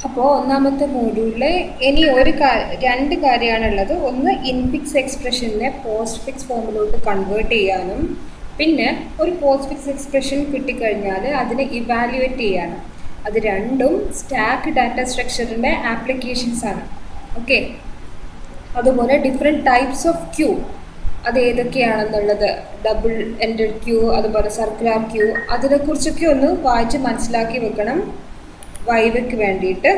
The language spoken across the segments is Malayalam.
അപ്പോൾ ഒന്നാമത്തെ മോഡ്യൂളിൽ ഇനി രണ്ട് കാര്യമാണുള്ളത്. ഒന്ന് ഇൻഫിക്സ് എക്സ്പ്രഷനെ പോസ്റ്റ് ഫിക്സ് ഫോമിലോട്ട് കൺവേർട്ട് ചെയ്യാനും പിന്നെ ഒരു പോസ്റ്റ് ഫിക്സ് എക്സ്പ്രഷൻ കിട്ടിക്കഴിഞ്ഞാൽ അതിനെ ഇവാലുവേറ്റ് ചെയ്യാനും. അത് രണ്ടും സ്റ്റാക്ക് ഡാറ്റ സ്ട്രക്ചറിൻ്റെ ആപ്ലിക്കേഷൻസ് ആണ്. ഓക്കെ, അതുപോലെ ഡിഫറെൻറ്റ് ടൈപ്സ് ഓഫ് ക്യൂ അത് ഏതൊക്കെയാണെന്നുള്ളത്, ഡബിൾ എൻഡഡ് ക്യൂ, അതുപോലെ സർക്കുലർ ക്യൂ, അതിനെക്കുറിച്ചൊക്കെ ഒന്ന് വായിച്ച് മനസ്സിലാക്കി വെക്കണം വൈവയ്ക്ക് വേണ്ടിയിട്ട്.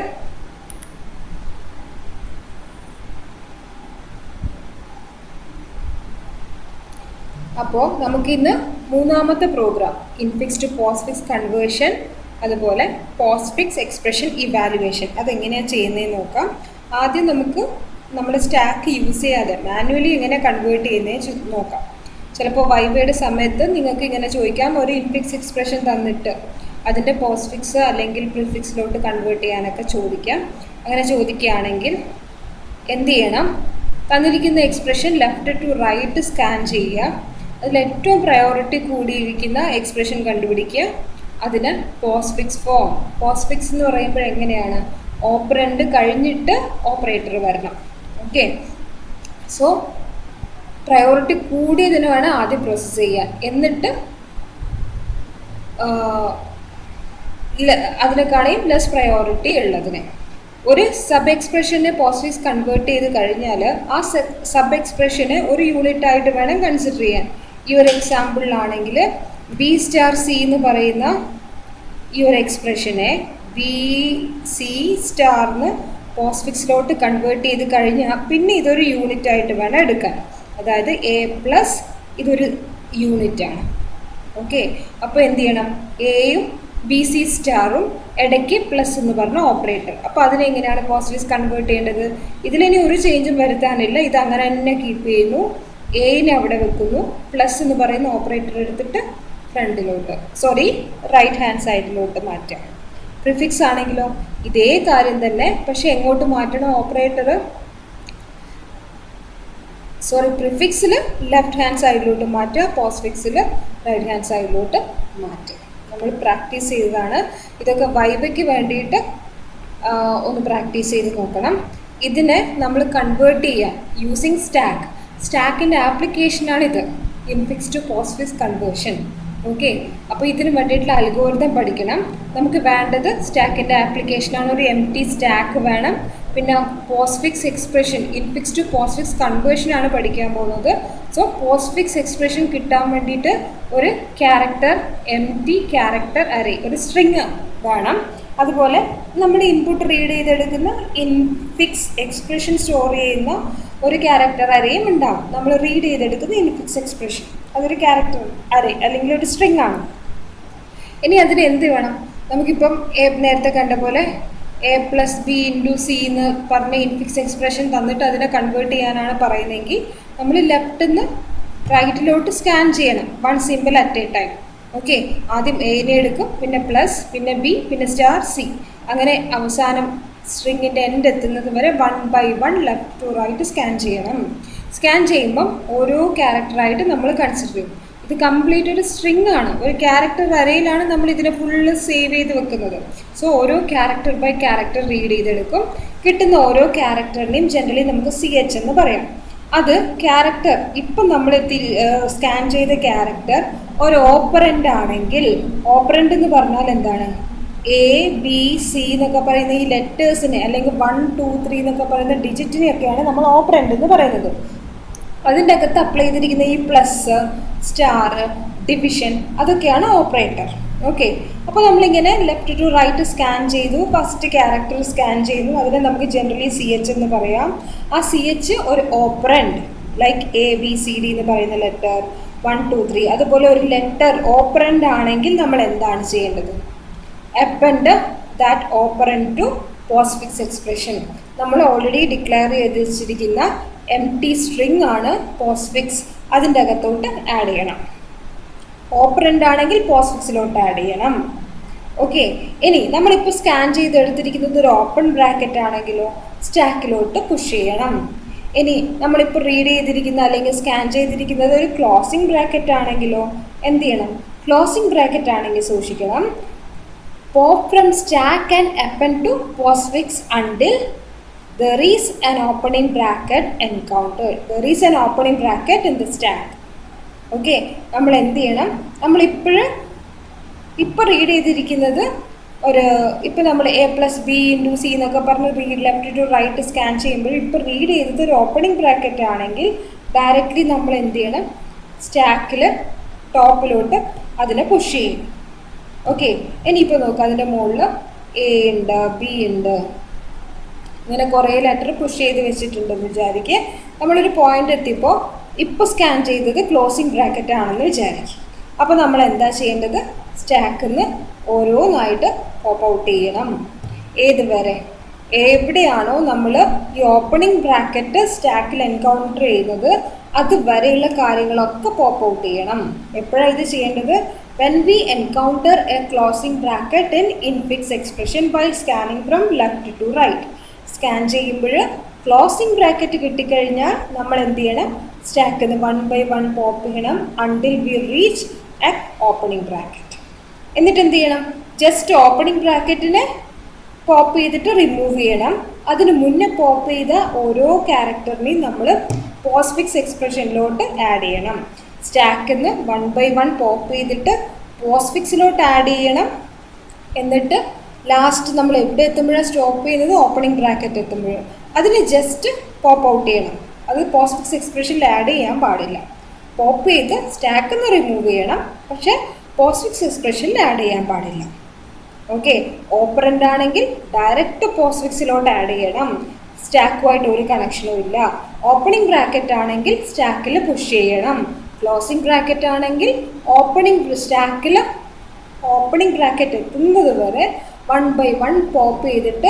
അപ്പോൾ നമുക്കിന്ന് മൂന്നാമത്തെ program infix to postfix conversion, അതുപോലെ പോസ്റ്റ് ഫിക്സ് എക്സ്പ്രഷൻ ഇവാലുവേഷൻ അതെങ്ങനെയാണ് ചെയ്യുന്നതെന്ന് നോക്കാം. ആദ്യം നമുക്ക് നമ്മുടെ സ്റ്റാക്ക് യൂസ് ചെയ്യാതെ മാനുവലി എങ്ങനെ കൺവേർട്ട് ചെയ്യുന്നതെന്ന് നോക്കാം. ചിലപ്പോൾ വൈവയുടെ സമയത്ത് നിങ്ങൾക്ക് ഇങ്ങനെ ചോദിക്കാം, ഒരു ഇൻഫിക്സ് എക്സ്പ്രഷൻ തന്നിട്ട് അതിൻ്റെ പോസ്റ്റ് ഫിക്സ് അല്ലെങ്കിൽ പ്രിഫിക്സിലോട്ട് കൺവേർട്ട് ചെയ്യാനൊക്കെ ചോദിക്കാം. അങ്ങനെ ചോദിക്കുകയാണെങ്കിൽ എന്ത് ചെയ്യണം? തന്നിരിക്കുന്ന expression left to right scan ചെയ്യുക. അതിൽ ഏറ്റവും പ്രയോറിറ്റി കൂടിയിരിക്കുന്ന എക്സ്പ്രഷൻ കണ്ടുപിടിക്കുക. അതിന് postfix form. Postfix എന്ന് പറയുമ്പോൾ എങ്ങനെയാണ്? ഓപ്പറൻഡ് കഴിഞ്ഞിട്ട് ഓപ്പറേറ്റർ വരണം. ഓക്കെ, സോ പ്രയോറിറ്റി കൂടിയതിന് വേണം ആദ്യം പ്രോസസ്സ് ചെയ്യാൻ, എന്നിട്ട് അതിനേക്കാളും ലെസ് പ്രയോറിറ്റി ഉള്ളതിനെ. ഒരു സബ് എക്സ്പ്രഷനെ പോസ്റ്റ് ഫിക്സ് കൺവേർട്ട് ചെയ്ത് കഴിഞ്ഞാൽ ആ സബ് എക്സ്പ്രഷനെ ഒരു യൂണിറ്റ് ആയിട്ട് വേണം കൺസിഡർ ചെയ്യാൻ. ഈ ഒരു എക്സാമ്പിളിലാണെങ്കിൽ ബി സ്റ്റാർ സി എന്ന് പറയുന്ന ഈ ഒരു എക്സ്പ്രഷനെ ബി സി സ്റ്റാറിന് പോസ്റ്റ് ഫിക്സിലോട്ട് കൺവേർട്ട് ചെയ്ത് കഴിഞ്ഞാൽ പിന്നെ ഇതൊരു യൂണിറ്റ് ആയിട്ട് വേണം എടുക്കാൻ. അതായത് എ പ്ലസ് ഇതൊരു യൂണിറ്റാണ്. ഓക്കെ, അപ്പോൾ എന്ത് ചെയ്യണം? എയും ബി സി സ്റ്റാറും ഇടയ്ക്ക് പ്ലസ് എന്ന് പറഞ്ഞ ഓപ്പറേറ്റർ. അപ്പോൾ അതിനെങ്ങനെയാണ് പോസ്റ്റ് ഫിക്സ് കൺവേർട്ട് ചെയ്യേണ്ടത്? ഇതിലിനി ഒരു ചേഞ്ചും വരുത്താനില്ല, ഇത് അങ്ങനെ തന്നെ കീപ്പ് ചെയ്യുന്നു. എയിനെ അവിടെ വെക്കുന്നു, പ്ലസ് എന്ന് പറയുന്ന ഓപ്പറേറ്റർ എടുത്തിട്ട് റൈറ്റ് ഹാൻഡ് സൈഡിലോട്ട് മാറ്റാം. പ്രിഫിക്സ് ആണെങ്കിലോ ഇതേ കാര്യം തന്നെ, പക്ഷെ എങ്ങോട്ട് മാറ്റണം? പ്രിഫിക്സിൽ ലെഫ്റ്റ് ഹാൻഡ് സൈഡിലോട്ട് മാറ്റുക, പോസ്റ്റ് ഫിക്സിൽ റൈറ്റ് ഹാൻഡ് സൈഡിലോട്ട് മാറ്റുക. നമ്മൾ പ്രാക്ടീസ് ചെയ്തതാണ്. ഇതൊക്കെ വൈവയ്ക്ക് വേണ്ടിയിട്ട് ഒന്ന് പ്രാക്ടീസ് ചെയ്ത് നോക്കണം. ഇതിനെ നമ്മൾ കൺവേർട്ട് ചെയ്യാൻ യൂസിങ് സ്റ്റാക്കിൻ്റെ ആപ്ലിക്കേഷനാണിത്, infix to postfix conversion. Okay, അപ്പോൾ ഇതിന് വേണ്ടിയിട്ടുള്ള അൽഗോരിതം പഠിക്കണം. നമുക്ക് വേണ്ടത് സ്റ്റാക്കിൻ്റെ ആപ്ലിക്കേഷനാണ്. ഒരു എം ടി സ്റ്റാക്ക് വേണം. പിന്നെ postfix expression, infix to postfix കൺവേർഷനാണ് പഠിക്കാൻ പോകുന്നത്. സോ പോസ്റ്റ് ഫിക്സ് എക്സ്പ്രഷൻ കിട്ടാൻ വേണ്ടിയിട്ട് ഒരു character, empty character array, ഒരു സ്ട്രിങ് വേണം. അതുപോലെ നമ്മൾ ഇൻപുട്ട് റീഡ് ചെയ്തെടുക്കുന്ന ഇൻഫിക്സ് എക്സ്പ്രഷൻ സ്റ്റോർ ചെയ്യുന്ന ഒരു ക്യാരക്ടർ അറേയും ഉണ്ടാവും. നമ്മൾ റീഡ് ചെയ്തെടുക്കുന്ന ഇൻഫിക്സ് എക്സ്പ്രഷൻ അതൊരു ക്യാരക്ടർ അറേ അല്ലെങ്കിൽ ഒരു സ്ട്രിങ് ആണ്. ഇനി അതിന് എന്ത് വേണം? നമുക്കിപ്പം നേരത്തെ കണ്ട പോലെ A plus B into C എന്ന് പറഞ്ഞ ഇൻഫിക്സ് എക്സ്പ്രഷൻ തന്നിട്ട് അതിനെ കൺവേർട്ട് ചെയ്യാനാണ് പറയുന്നതെങ്കിൽ നമ്മൾ ലെഫ്റ്റിൽ നിന്ന് റൈറ്റിലോട്ട് സ്കാൻ ചെയ്യണം, one simple at A time. Okay, ആദ്യം എനെ എടുക്കും, പിന്നെ പ്ലസ്, പിന്നെ ബി, പിന്നെ സ്റ്റാർ സി, അങ്ങനെ അവസാനം സ്ട്രിങ്ങിൻ്റെ എൻഡ് എത്തുന്നത് വരെ 1 by 1 left to right scan ചെയ്യണം. സ്കാൻ ചെയ്യുമ്പം ഓരോ ക്യാരക്ടറായിട്ട് നമ്മൾ കൺസിഡർ ചെയ്യും. ഇത് കംപ്ലീറ്റ് ഒരു സ്ട്രിങ് ആണ്, ഒരു ക്യാരക്ടർ അറേയിലാണ് നമ്മൾ ഇതിനെ ഫുള്ള് സേവ് ചെയ്ത് വെക്കുന്നത്. സോ ഓരോ ക്യാരക്ടർ ബൈ ക്യാരക്ടർ റീഡ് ചെയ്തെടുക്കും. കിട്ടുന്ന ഓരോ ക്യാരക്ടറിനെയും ജനറലി നമുക്ക് CH എന്ന് പറയാം. അത് ക്യാരക്ടർ ഇപ്പം നമ്മൾ സ്കാൻ ചെയ്ത ക്യാരക്ടർ ഒരു ഓപ്പറൻ്റ് ആണെങ്കിൽ, ഓപ്പറൻ്റ് എന്ന് പറഞ്ഞാൽ എന്താണ്? എ ബി സി എന്നൊക്കെ പറയുന്ന ഈ ലെറ്റേഴ്സിനെ, അല്ലെങ്കിൽ 1 2 3 എന്നൊക്കെ പറയുന്ന ഡിജിറ്റിനെയൊക്കെയാണ് നമ്മൾ ഓപ്പറൻ്റ് എന്ന് പറയുന്നത്. അതിൻ്റെ അകത്ത് അപ്ലൈ ചെയ്തിരിക്കുന്ന ഈ പ്ലസ്, സ്റ്റാർ, ഡിവിഷൻ അതൊക്കെയാണ് ഓപ്പറേറ്റർ. ഓക്കെ, അപ്പോൾ നമ്മളിങ്ങനെ ലെഫ്റ്റ് ടു റൈറ്റ് സ്കാൻ ചെയ്തു, ഫസ്റ്റ് ക്യാരക്ടർ സ്കാൻ ചെയ്യുന്നു, അതിനെ നമുക്ക് ജനറലി CH എന്ന് പറയാം. ആ CH ഒരു operant, like A B C D എന്ന് പറയുന്ന ലെറ്റർ, 1 2 3 അതുപോലെ ഒരു ലെറ്റർ ഓപ്പറൻ്റ് ആണെങ്കിൽ നമ്മൾ എന്താണ് ചെയ്യേണ്ടത്? append that operand to post fix expression. നമ്മൾ ഓൾറെഡി ഡിക്ലെയർ ചെയ്ത് വെച്ചിരിക്കുന്ന എം ടി സ്ട്രിങ് ആണ് പോസ്റ്റ് ഫിക്സ്, അതിൻ്റെ അകത്തോട്ട് ആഡ് ചെയ്യണം. ഓപ്പറൻ്റ് ആണെങ്കിൽ പോസ്റ്റ് ഫിക്സിലോട്ട് ആഡ് ചെയ്യണം. ഓക്കെ, ഇനി നമ്മളിപ്പോൾ സ്കാൻ ചെയ്തെടുത്തിരിക്കുന്നത് ഒരു ഓപ്പൺ ബ്രാക്കറ്റ് ആണെങ്കിലോ സ്റ്റാക്കിലോട്ട് പുഷ് ചെയ്യണം. ഇനി നമ്മളിപ്പോൾ റീഡ് ചെയ്തിരിക്കുന്ന അല്ലെങ്കിൽ സ്കാൻ ചെയ്തിരിക്കുന്നത് ഒരു ക്ലോസിംഗ് ബ്രാക്കറ്റ് ആണെങ്കിലോ എന്ത് ചെയ്യണം? ക്ലോസിംഗ് ബ്രാക്കറ്റ് ആണെങ്കിൽ സൂക്ഷിക്കണം, pop from stack and append to postfix until there is an opening bracket encountered. There is an opening bracket in the stack. Okay, നമ്മൾ എന്ത് ചെയ്യണം? ഇപ്പോൾ റീഡ് ചെയ്തിരിക്കുന്നത് ഇപ്പം നമ്മൾ A+B×C എന്നൊക്കെ പറഞ്ഞ് ലെഫ്റ്റ് ടു റൈറ്റ് സ്കാൻ ചെയ്യുമ്പോൾ ഇപ്പോൾ റീഡ് ചെയ്തത് ഒരു ഓപ്പണിംഗ് ബ്രാക്കറ്റ് ആണെങ്കിൽ ഡയറക്റ്റ്ലി നമ്മൾ എന്ത് ചെയ്യണം? സ്റ്റാക്കിൽ ടോപ്പിലോട്ട് അതിനെ പുഷ് ചെയ്യും. ഓക്കെ, ഇനിയിപ്പോൾ നോക്കുക, അതിൻ്റെ മുകളിൽ A ഉണ്ട്, B ഉണ്ട്, ഇങ്ങനെ കുറേ ലെറ്റർ പുഷ് ചെയ്ത് വെച്ചിട്ടുണ്ടെന്ന് വിചാരിക്കുക. നമ്മളൊരു പോയിന്റ് എത്തിയപ്പോൾ ഇപ്പോൾ സ്കാൻ ചെയ്തത് ക്ലോസിംഗ് ബ്രാക്കറ്റ് ആണെന്ന് വിചാരിക്കും. അപ്പോൾ നമ്മൾ എന്താ ചെയ്യേണ്ടത്? സ്റ്റാക്കിൽ നിന്ന് ഓരോന്നായിട്ട് പോപ്പ് ഔട്ട് ചെയ്യണം. ഏതുവരെ? എവിടെയാണോ നമ്മൾ ഈ ഓപ്പണിംഗ് ബ്രാക്കറ്റ് സ്റ്റാക്കിൽ എൻകൗണ്ടർ ചെയ്യുന്നത് അതുവരെയുള്ള കാര്യങ്ങളൊക്കെ പോപ്പ് ഔട്ട് ചെയ്യണം. എപ്പോഴാണ് ഇത് ചെയ്യേണ്ടത്? when we encounter a closing bracket in infix expression while scanning from left to right. Scan ചെയ്യുമ്പോൾ ക്ലോസിംഗ് ബ്രാക്കറ്റ് കിട്ടിക്കഴിഞ്ഞാൽ നമ്മൾ എന്ത് ചെയ്യണം? സ്റ്റാക്കിൽ നിന്ന് 1 by 1 പോപ്പ് ചെയ്യണം until we reach a opening bracket. എന്നിട്ട് എന്ത് ചെയ്യണം? ജസ്റ്റ് ഓപ്പണിംഗ് ബ്രാക്കറ്റിനെ പോപ്പ് ചെയ്തിട്ട് റിമൂവ് ചെയ്യണം. അതിന് മുന്നേ പോപ്പ് ചെയ്ത ഓരോ ക്യാരക്ടറിനെയും നമ്മൾ പോസ്റ്റ്ഫിക്സ് എക്സ്പ്രഷനിലോട്ട് ആഡ് ചെയ്യണം. സ്റ്റാക്കിൽ നിന്ന് 1 by 1 പോപ്പ് ചെയ്തിട്ട് പോസ്റ്റ്ഫിക്സിലോട്ട് ആഡ് ചെയ്യണം. എന്നിട്ട് ലാസ്റ്റ് നമ്മൾ എവിടെ എത്തുമ്പോഴാണ് സ്റ്റോപ്പ് ചെയ്യുന്നത്? ഓപ്പണിംഗ് ബ്രാക്കറ്റ് എത്തുമ്പോൾ അതിന് ജസ്റ്റ് പോപ്പ് ഔട്ട് ചെയ്യണം. അത് പോസ്റ്റ്ഫിക്സ് എക്സ്പ്രഷനിൽ ആഡ് ചെയ്യാൻ പാടില്ല. പോപ്പ് ചെയ്ത് സ്റ്റാക്കിൽ നിന്ന് റിമൂവ് ചെയ്യണം, പക്ഷേ പോസ്റ്റ്ഫിക്സ് എക്സ്പ്രഷനിൽ ആഡ് ചെയ്യാൻ പാടില്ല. ഓക്കെ, ഓപ്പറൻ്റ് ആണെങ്കിൽ ഡയറക്റ്റ് പോസ്റ്റ്ഫിക്സിലോട്ട് ആഡ് ചെയ്യണം. സ്റ്റാക്കുമായിട്ട് ഒരു കണക്ഷനും ഇല്ല. ഓപ്പണിംഗ് ബ്രാക്കറ്റ് ആണെങ്കിൽ സ്റ്റാക്കിൽ പുഷ് ചെയ്യണം. ക്ലോസിംഗ് ബ്രാക്കറ്റ് ആണെങ്കിൽ സ്റ്റാക്കിൽ ഓപ്പണിംഗ് ബ്രാക്കറ്റ് എത്തുന്നത് വരെ 1 by 1 പോപ്പ് ചെയ്തിട്ട്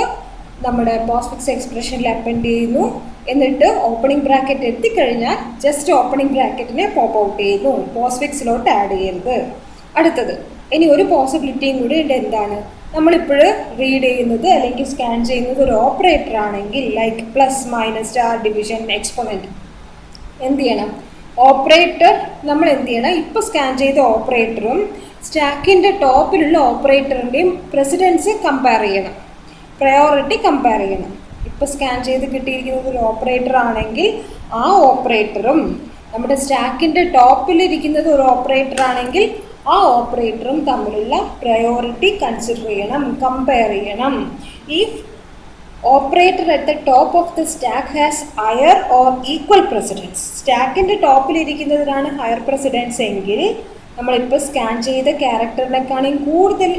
നമ്മുടെ പോസ്റ്റ്ഫിക്സ് എക്സ്പ്രഷനിൽ അപ്പൻഡ് ചെയ്യുന്നു. എന്നിട്ട് ഓപ്പണിംഗ് ബ്രാക്കറ്റ് എത്തിക്കഴിഞ്ഞാൽ ജസ്റ്റ് ഓപ്പണിംഗ് ബ്രാക്കറ്റിനെ പോപ്പ് ഔട്ട് ചെയ്യുന്നു. പോസ്റ്റ്ഫിക്സിലോട്ട് ആഡ് ചെയ്യരുത്. അടുത്തത്, ഇനി ഒരു പോസിബിലിറ്റിയും കൂടി ഉണ്ട്. എന്താണ്? നമ്മളിപ്പോൾ റീഡ് ചെയ്യുന്നത് അല്ലെങ്കിൽ സ്കാൻ ചെയ്യുന്നത് ഒരു ഓപ്പറേറ്റർ ആണെങ്കിൽ, like plus, minus, star, division, exponent, എന്ത് ചെയ്യണം? ഓപ്പറേറ്റർ നമ്മൾ എന്ത് ചെയ്യണം? ഇപ്പോൾ സ്കാൻ ചെയ്ത ഓപ്പറേറ്ററും സ്റ്റാക്കിൻ്റെ ടോപ്പിലുള്ള ഓപ്പറേറ്ററിൻ്റെയും പ്രസിഡൻസ് കമ്പയർ ചെയ്യണം, പ്രയോറിറ്റി കമ്പയർ ചെയ്യണം. ഇപ്പോൾ സ്കാൻ ചെയ്ത് കിട്ടിയിരിക്കുന്നത് ഒരു ഓപ്പറേറ്റർ ആണെങ്കിൽ ആ ഓപ്പറേറ്ററും നമ്മുടെ സ്റ്റാക്കിൻ്റെ ടോപ്പിലിരിക്കുന്നത് ഒരു ഓപ്പറേറ്റർ ആണെങ്കിൽ ആ ഓപ്പറേറ്ററും തമ്മിലുള്ള പ്രയോറിറ്റി കൺസിഡർ ചെയ്യണം, കമ്പയർ ചെയ്യണം. If operator at the top of the stack has higher or equal precedence, സ്റ്റാക്കിൻ്റെ ടോപ്പിലിരിക്കുന്നതിനാണ് ഹയർ പ്രസിഡൻസ് എങ്കിൽ നമ്മളിപ്പോൾ സ്കാൻ ചെയ്ത ക്യാരക്ടറിനെക്കാളും കൂടുതൽ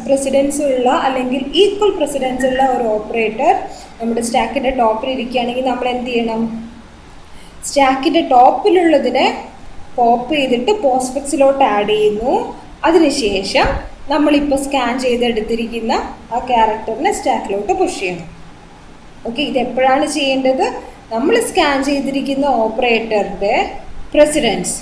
പ്രസിഡൻസ് ഉള്ള അല്ലെങ്കിൽ ഈക്വൽ പ്രസിഡൻസ് ഉള്ള ഒരു ഓപ്പറേറ്റർ നമ്മുടെ സ്റ്റാക്കിൻ്റെ ടോപ്പിലിരിക്കുകയാണെങ്കിൽ നമ്മൾ എന്ത് ചെയ്യണം? സ്റ്റാക്കിൻ്റെ ടോപ്പിലുള്ളതിനെ പോപ്പ് ചെയ്തിട്ട് പോസ്റ്റ്ഫിക്സിലോട്ട് ആഡ് ചെയ്യുന്നു. അതിനുശേഷം നമ്മളിപ്പോൾ സ്കാൻ ചെയ്തെടുത്തിരിക്കുന്ന ആ ക്യാരക്ടറിനെ സ്റ്റാക്കിലോട്ട് പുഷ് ചെയ്യണം. ഓക്കെ, ഇതെപ്പോഴാണ് ചെയ്യേണ്ടത്? നമ്മൾ സ്കാൻ ചെയ്തിരിക്കുന്ന ഓപ്പറേറ്ററിൻ്റെ പ്രസിഡൻസ്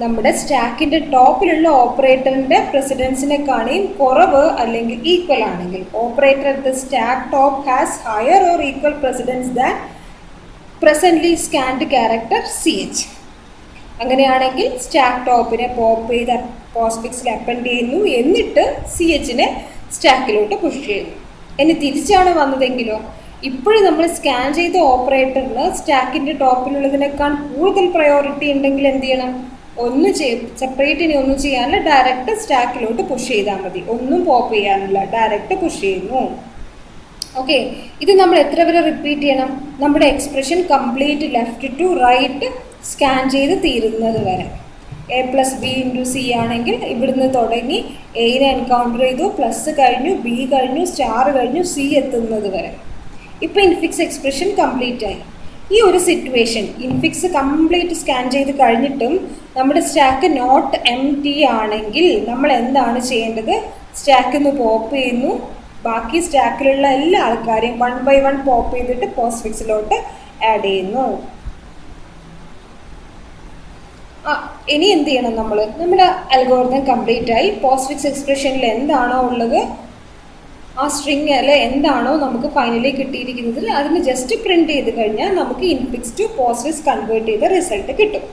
നമ്മുടെ സ്റ്റാക്കിൻ്റെ ടോപ്പിലുള്ള ഓപ്പറേറ്ററിൻ്റെ പ്രസിഡൻസിനെക്കാളും കുറവ് അല്ലെങ്കിൽ ഈക്വൽ ആണെങ്കിൽ, operator at the stack top has higher or equal precedence than presently scanned character CH. അങ്ങനെയാണെങ്കിൽ സ്റ്റാക്ക് ടോപ്പിനെ പോപ്പ് ചെയ്ത് പോസ്റ്റ്ഫിക്സിൽ അപ്പൻഡ് ചെയ്യുന്നു. എന്നിട്ട് CHനെ സ്റ്റാക്കിലോട്ട് പുഷ് ചെയ്യുന്നു. ഇനി തിരിച്ചാണ് വന്നതെങ്കിലോ, ഇപ്പോഴും നമ്മൾ സ്കാൻ ചെയ്ത ഓപ്പറേറ്ററിന് സ്റ്റാക്കിൻ്റെ ടോപ്പിലുള്ളതിനേക്കാൾ കൂടുതൽ പ്രയോറിറ്റി ഉണ്ടെങ്കിൽ എന്ത് ചെയ്യണം? സെപ്പറേറ്റ് ഇനി ഒന്നും ചെയ്യാനില്ല, ഡയറക്റ്റ് സ്റ്റാക്കിലോട്ട് പുഷ് ചെയ്താൽ മതി. ഒന്നും പോപ്പ് ചെയ്യാനില്ല, ഡയറക്റ്റ് പുഷ് ചെയ്യുന്നു. ഓക്കെ, ഇത് നമ്മൾ എത്ര വരെ റിപ്പീറ്റ് ചെയ്യണം? നമ്മുടെ expression complete left to right scan ചെയ്ത് തീരുന്നത് വരെ. A+B×C ആണെങ്കിൽ ഇവിടുന്ന് തുടങ്ങി എനെ എൻകൗണ്ടർ ചെയ്തു, പ്ലസ് കഴിഞ്ഞു, B കഴിഞ്ഞു, സ്റ്റാർ കഴിഞ്ഞു, C എത്തുന്നത് വരെ. ഇപ്പോൾ ഇൻഫിക്സ് എക്സ്പ്രഷൻ കംപ്ലീറ്റ് ആയി. ഈ ഒരു സിറ്റുവേഷൻ ഇൻഫിക്സ് കംപ്ലീറ്റ് സ്കാൻ ചെയ്ത് കഴിഞ്ഞിട്ടും നമ്മുടെ സ്റ്റാക്ക് നോട്ട് empty ആണെങ്കിൽ നമ്മൾ എന്താണ് ചെയ്യേണ്ടത്? സ്റ്റാക്കിൽ നിന്ന് പോപ്പ് ചെയ്യുന്നു. ബാക്കി സ്റ്റാക്കിലുള്ള എല്ലാ ആൾക്കാരെയും 1 by 1 പോപ്പ് ചെയ്തിട്ട് പോസ്റ്റ്ഫിക്സിലോട്ട് ആഡ് ചെയ്യുന്നു. ഇനി എന്ത് ചെയ്യണം? നമ്മുടെ അൽഗോരിതം കംപ്ലീറ്റ് ആയി. പോസ്റ്റ്ഫിക്സ് എക്സ്പ്രഷനിൽ എന്താണോ ഉള്ളത്, ആ സ്ട്രിങ് അല്ലെ എന്താണോ നമുക്ക് ഫൈനലി കിട്ടിയിരിക്കുന്നത് അതിന് ജസ്റ്റ് പ്രിൻറ്റ് ചെയ്ത് കഴിഞ്ഞാൽ നമുക്ക് ഇൻഫിക്സ് ടു പോസ്റ്റ്ഫിക്സ് കൺവേർട്ട് ചെയ്ത റിസൾട്ട് കിട്ടും.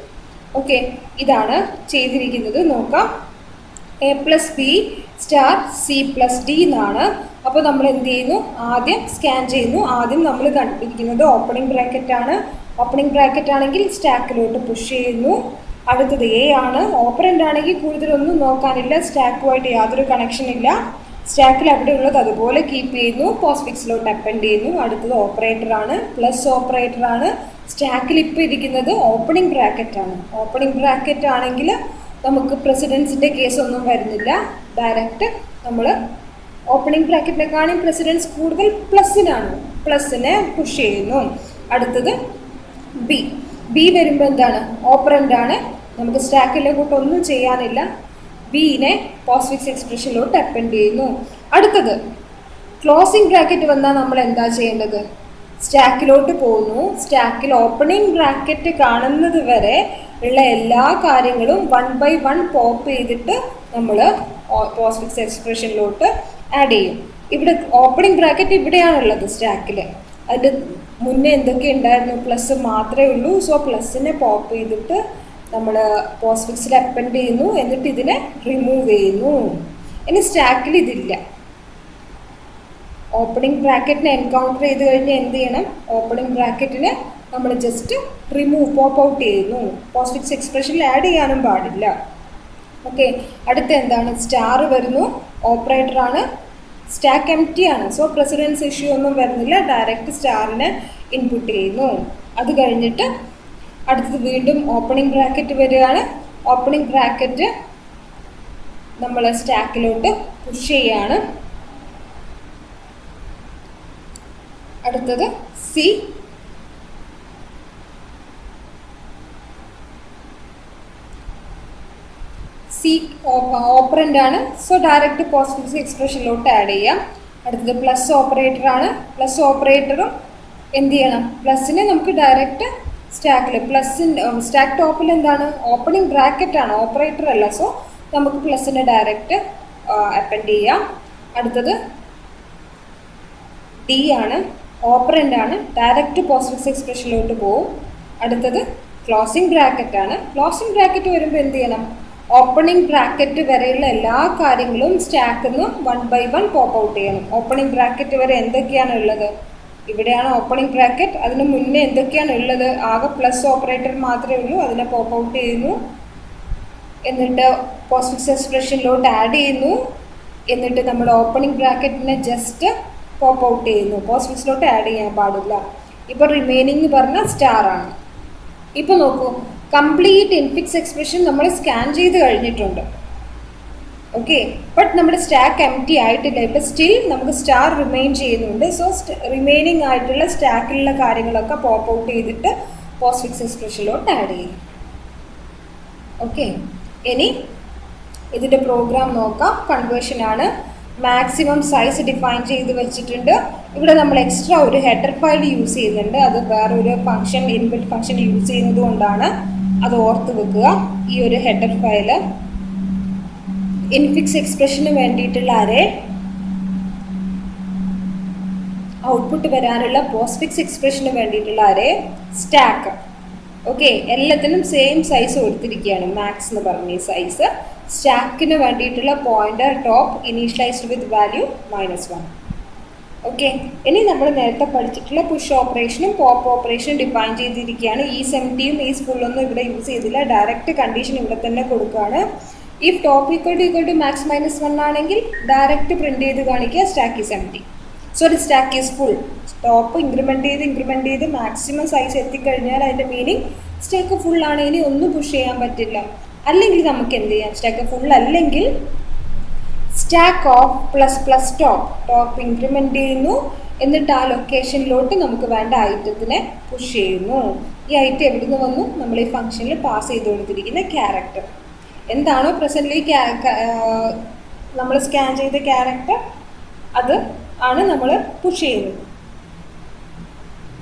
ഓക്കെ, ഇതാണ് ചെയ്തിരിക്കുന്നത്. നോക്കാം. A+B സ്റ്റാർ C+D എന്നാണ്. അപ്പോൾ നമ്മൾ എന്ത് ചെയ്യുന്നു, ആദ്യം സ്കാൻ ചെയ്യുന്നു. ആദ്യം നമ്മൾ കണ്ടിരിക്കുന്നത് ഓപ്പണിംഗ് ബ്രാക്കറ്റ് ആണ്. ഓപ്പണിംഗ് ബ്രാക്കറ്റ് ആണെങ്കിൽ സ്റ്റാക്കിലോട്ട് പുഷ് ചെയ്യുന്നു. അടുത്തത് A ആണ്. ഓപ്പറൻ്റ് ആണെങ്കിൽ കൂടുതലൊന്നും നോക്കാനില്ല, സ്റ്റാക്കുമായിട്ട് യാതൊരു കണക്ഷൻ ഇല്ല. സ്റ്റാക്കിൽ അവിടെ ഉള്ളത് അതുപോലെ കീപ്പ് ചെയ്യുന്നു, പോസ്റ്റ്ഫിക്സിലോട്ട് അപ്പൻഡ് ചെയ്യുന്നു. അടുത്തത് ഓപ്പറേറ്റർ ആണ്, പ്ലസ് ഓപ്പറേറ്റർ ആണ്. സ്റ്റാക്കിൽ ഇപ്പോൾ ഇരിക്കുന്നത് ഓപ്പണിംഗ് ബ്രാക്കറ്റ് ആണ്. ഓപ്പണിംഗ് ബ്രാക്കറ്റ് ആണെങ്കിൽ നമുക്ക് പ്രസിഡൻസിൻ്റെ കേസൊന്നും വരുന്നില്ല. ഡയറക്റ്റ് നമ്മൾ ഓപ്പണിംഗ് ബ്രാക്കറ്റിനെക്കാളും പ്രസിഡൻസ് കൂടുതൽ പ്ലസ്സിനാണ്, പ്ലസ്സിനെ പുഷ് ചെയ്യുന്നു. അടുത്തത് ബി വരുമ്പോൾ എന്താണ്, ഓപ്പറൻ്റ് ആണ്. നമുക്ക് സ്റ്റാക്കിലെ കൂട്ടൊന്നും ചെയ്യാനില്ല. ബിനെ പോസ്റ്റ്ഫിക്സ് എക്സ്പ്രഷനിലോട്ട് അപ്പൻഡ് ചെയ്യുന്നു. അടുത്തത് ക്ലോസിംഗ് ബ്രാക്കറ്റ് വന്നാൽ നമ്മൾ എന്താ ചെയ്യേണ്ടത്, സ്റ്റാക്കിലോട്ട് പോകുന്നു. സ്റ്റാക്കിൽ ഓപ്പണിംഗ് ബ്രാക്കറ്റ് കാണുന്നത് വരെ ഉള്ള എല്ലാ കാര്യങ്ങളും 1 by 1 പോപ്പ് ചെയ്തിട്ട് നമ്മൾ പോസ്റ്റ്ഫിക്സ് എക്സ്പ്രഷനിലോട്ട് ആഡ് ചെയ്യും. ഇവിടെ ഓപ്പണിംഗ് ബ്രാക്കറ്റ് ഇവിടെയാണുള്ളത് സ്റ്റാക്കിൽ. അതിൻ്റെ മുന്നേ എന്തൊക്കെ ഉണ്ടായിരുന്നു, പ്ലസ് മാത്രമേ ഉള്ളൂ. സോ പ്ലസ്സിനെ പോപ്പ് ചെയ്തിട്ട് നമ്മൾ പോസ്റ്റ്ഫിക്സിൽ അപ്പൻഡ് ചെയ്യുന്നു, എന്നിട്ട് ഇതിനെ റിമൂവ് ചെയ്യുന്നു. ഇനി സ്റ്റാക്കിൽ ഇതില്ല. ഓപ്പണിംഗ് ബ്രാക്കറ്റിനെ എൻകൗണ്ടർ ചെയ്ത് കഴിഞ്ഞാൽ എന്ത് ചെയ്യണം, ഓപ്പണിംഗ് ബ്രാക്കറ്റിനെ നമ്മൾ ജസ്റ്റ് പോപ്പ് ഔട്ട് ചെയ്യുന്നു. പോസ്റ്റ്ഫിക്സ് എക്സ്പ്രഷനിൽ ആഡ് ചെയ്യാനും പാടില്ല. ഓക്കെ, അടുത്ത എന്താണ്, സ്റ്റാർ വരുന്നു. ഓപ്പറേറ്റർ ആണ്. സ്റ്റാക്ക് എംപ്റ്റി ആണ്. സോ പ്രസിഡൻസ് ഇഷ്യൂ ഒന്നും വരുന്നില്ല. ഡയറക്റ്റ് സ്റ്റാറിനെ ഇൻപുട്ട് ചെയ്യുന്നു. അത് കഴിഞ്ഞിട്ട് അടുത്തത് വീണ്ടും ഓപ്പണിംഗ് ബ്രാക്കറ്റ് വരികയാണ്. ഓപ്പണിംഗ് ബ്രാക്കറ്റ് നമ്മൾ സ്റ്റാക്കിലോട്ട് പുഷ് ചെയ്യാണ്. അടുത്തത് സി ഓപ്പറൻ്റ് ആണ്. സോ ഡയറക്റ്റ് പോസ്റ്റ്ഫിക്സ് എക്സ്പ്രഷനിലോട്ട് ആഡ് ചെയ്യാം. അടുത്തത് പ്ലസ് ഓപ്പറേറ്റർ ആണ്. പ്ലസ് ഓപ്പറേറ്ററും എന്ത് ചെയ്യണം, പ്ലസ്സിനെ നമുക്ക് ഡയറക്റ്റ് സ്റ്റാക്കിൽ സ്റ്റാക്ക് ടോപ്പിൽ എന്താണ്, ഓപ്പണിംഗ് ബ്രാക്കറ്റ് ആണ്, ഓപ്പറേറ്റർ അല്ല. സോ നമുക്ക് പ്ലസ്സിനെ ഡയറക്റ്റ് അപ്പൻഡ് ചെയ്യാം. അടുത്തത് ഡി ആണ്. ഓപ്പറൻ്റ് ആണ്. ഡയറക്റ്റ് പോസ്റ്റ്ഫിക്സ് എക്സ്പ്രഷനിലോട്ട് പോകും. അടുത്തത് ക്ലോസിംഗ് ബ്രാക്കറ്റ് ആണ്. ക്ലോസിംഗ് ബ്രാക്കറ്റ് വരുമ്പോൾ എന്ത് ചെയ്യണം, ഓപ്പണിംഗ് ബ്രാക്കറ്റ് വരെയുള്ള എല്ലാ കാര്യങ്ങളും സ്റ്റാക്കിൽ നിന്ന് 1 by 1 പോപ്പ് ഔട്ട് ചെയ്യണം. ഓപ്പണിംഗ് ബ്രാക്കറ്റ് വരെ എന്തൊക്കെയാണ് ഉള്ളത്, ഇവിടെയാണ് ഓപ്പണിംഗ് ബ്രാക്കറ്റ്. അതിന് മുന്നേ എന്തൊക്കെയാണ് ഉള്ളത്, ആകെ പ്ലസ് ഓപ്പറേറ്റർ മാത്രമേ ഉള്ളൂ. അതിനെ പോപ്പ് ഔട്ട് ചെയ്യുന്നു. എന്നിട്ട് പോസ്റ്റ്ഫിക്സ് എക്സ്പ്രഷനിലോട്ട് ആഡ് ചെയ്യുന്നു. എന്നിട്ട് നമ്മൾ ഓപ്പണിംഗ് ബ്രാക്കറ്റിനെ ജസ്റ്റ് പോപ്പ് ഔട്ട് ചെയ്യുന്നു. പോസ്റ്റ്ഫിക്സിലോട്ട് ആഡ് ചെയ്യാൻ പാടില്ല. ഇപ്പോൾ റിമൈനിങ് പറഞ്ഞാൽ സ്റ്റാർ ആണ്. ഇപ്പോൾ നോക്കൂ, കംപ്ലീറ്റ് ഇൻഫിക്സ് എക്സ്പ്രഷൻ നമ്മൾ സ്കാൻ ചെയ്ത് കഴിഞ്ഞിട്ടുണ്ട്. ഓക്കെ, ബട്ട് നമ്മുടെ സ്റ്റാക്ക് എംപ്റ്റി ആയിട്ടില്ല. ഇപ്പോൾ സ്റ്റിൽ നമുക്ക് സ്റ്റാർ റിമെയിൻ ചെയ്യുന്നുണ്ട്. സോ റിമൈനിങ് ആയിട്ടുള്ള സ്റ്റാക്കിലുള്ള കാര്യങ്ങളൊക്കെ പോപ്പ് ഔട്ട് ചെയ്തിട്ട് പോസ്റ്റ്ഫിക്സ് എക്സ്പ്രഷനിലോട്ട് ആഡ് ചെയ്യും. ഓക്കെ, ഇനി ഇതിൻ്റെ പ്രോഗ്രാം നോക്കാം. കൺവേർഷൻ ആണ്. മാക്സിമം സൈസ് ഡിഫൈൻ ചെയ്ത് വെച്ചിട്ടുണ്ട്. ഇവിടെ നമ്മൾ എക്സ്ട്രാ ഒരു ഹെഡർ ഫയൽ യൂസ് ചെയ്യുന്നുണ്ട്. അത് വേറൊരു ഫംഗ്ഷൻ, ഇൻബിൽറ്റ് ഫംഗ്ഷൻ യൂസ് ചെയ്യുന്നത് കൊണ്ടാണ്. അത് ഓർത്ത് വെക്കുക. ഈ ഒരു ഹെഡർ ഫയൽ ഇൻഫിക്സ് എക്സ്പ്രഷന് വേണ്ടിയിട്ടുള്ള അറേ, ഔട്ട്പുട്ട് വരാനുള്ള പോസ്റ്റ്ഫിക്സ് എക്സ്പ്രഷന് വേണ്ടിയിട്ടുള്ള അറേ, സ്റ്റാക്ക്. ഓക്കെ, എല്ലാത്തിനും സെയിം സൈസ് കൊടുത്തിരിക്കുകയാണ്. മാക്സ് എന്ന് പറഞ്ഞ ഈ സൈസ്. സ്റ്റാക്കിന് വേണ്ടിയിട്ടുള്ള പോയിന്റർ ടോപ്പ് ഇനീഷ്യലൈസ്ഡ് വിത്ത് വാല്യൂ -1. ഓക്കെ, ഇനി നമ്മൾ നേരത്തെ പഠിച്ചിട്ടുള്ള പുഷ് ഓപ്പറേഷനും പോപ്പ് ഓപ്പറേഷനും ഡിഫൈൻ ചെയ്തിരിക്കുകയാണ്. ഈ സെംറ്റിയും ഈ സ്കൂളിലൊന്നും ഇവിടെ യൂസ് ചെയ്തില്ല. ഡയറക്റ്റ് കണ്ടീഷൻ ഇവിടെ തന്നെ കൊടുക്കുകയാണ്. If top equal to max -1 ആണെങ്കിൽ ഡയറക്റ്റ് പ്രിന്റ് ചെയ്ത് കാണിക്കുക stack is empty. Sorry, stack is full. Top increment ചെയ്ത് മാക്സിമം സൈസ് എത്തിക്കഴിഞ്ഞാൽ അതിൻ്റെ മീനിങ് സ്റ്റാക്ക് ഫുൾ ആണ്. ഇനി ഒന്നും പുഷ് ചെയ്യാൻ പറ്റില്ല. അല്ലെങ്കിൽ നമുക്ക് എന്ത് ചെയ്യാം, സ്റ്റാക്ക് ഫുൾ അല്ലെങ്കിൽ സ്റ്റാക്ക് ഓഫ് ++ ടോപ്പ് ഇൻക്രിമെൻറ്റ് ചെയ്യുന്നു. എന്നിട്ട് ആ ലൊക്കേഷനിലോട്ട് നമുക്ക് വേണ്ട ഐറ്റത്തിനെ പുഷ് ചെയ്യുന്നു. ഈ ഐറ്റം എവിടെ നിന്ന് വന്നു, നമ്മൾ ഈ ഫംഗ്ഷനിൽ പാസ് ചെയ്ത് കൊടുത്തിരിക്കുന്ന ക്യാരക്ടർ എന്താണോ പ്രസൻ്റ്ലി നമ്മൾ സ്കാൻ ചെയ്ത ക്യാരക്ടർ, അത് ആണ് നമ്മൾ പുഷ് ചെയ്യുന്നത്.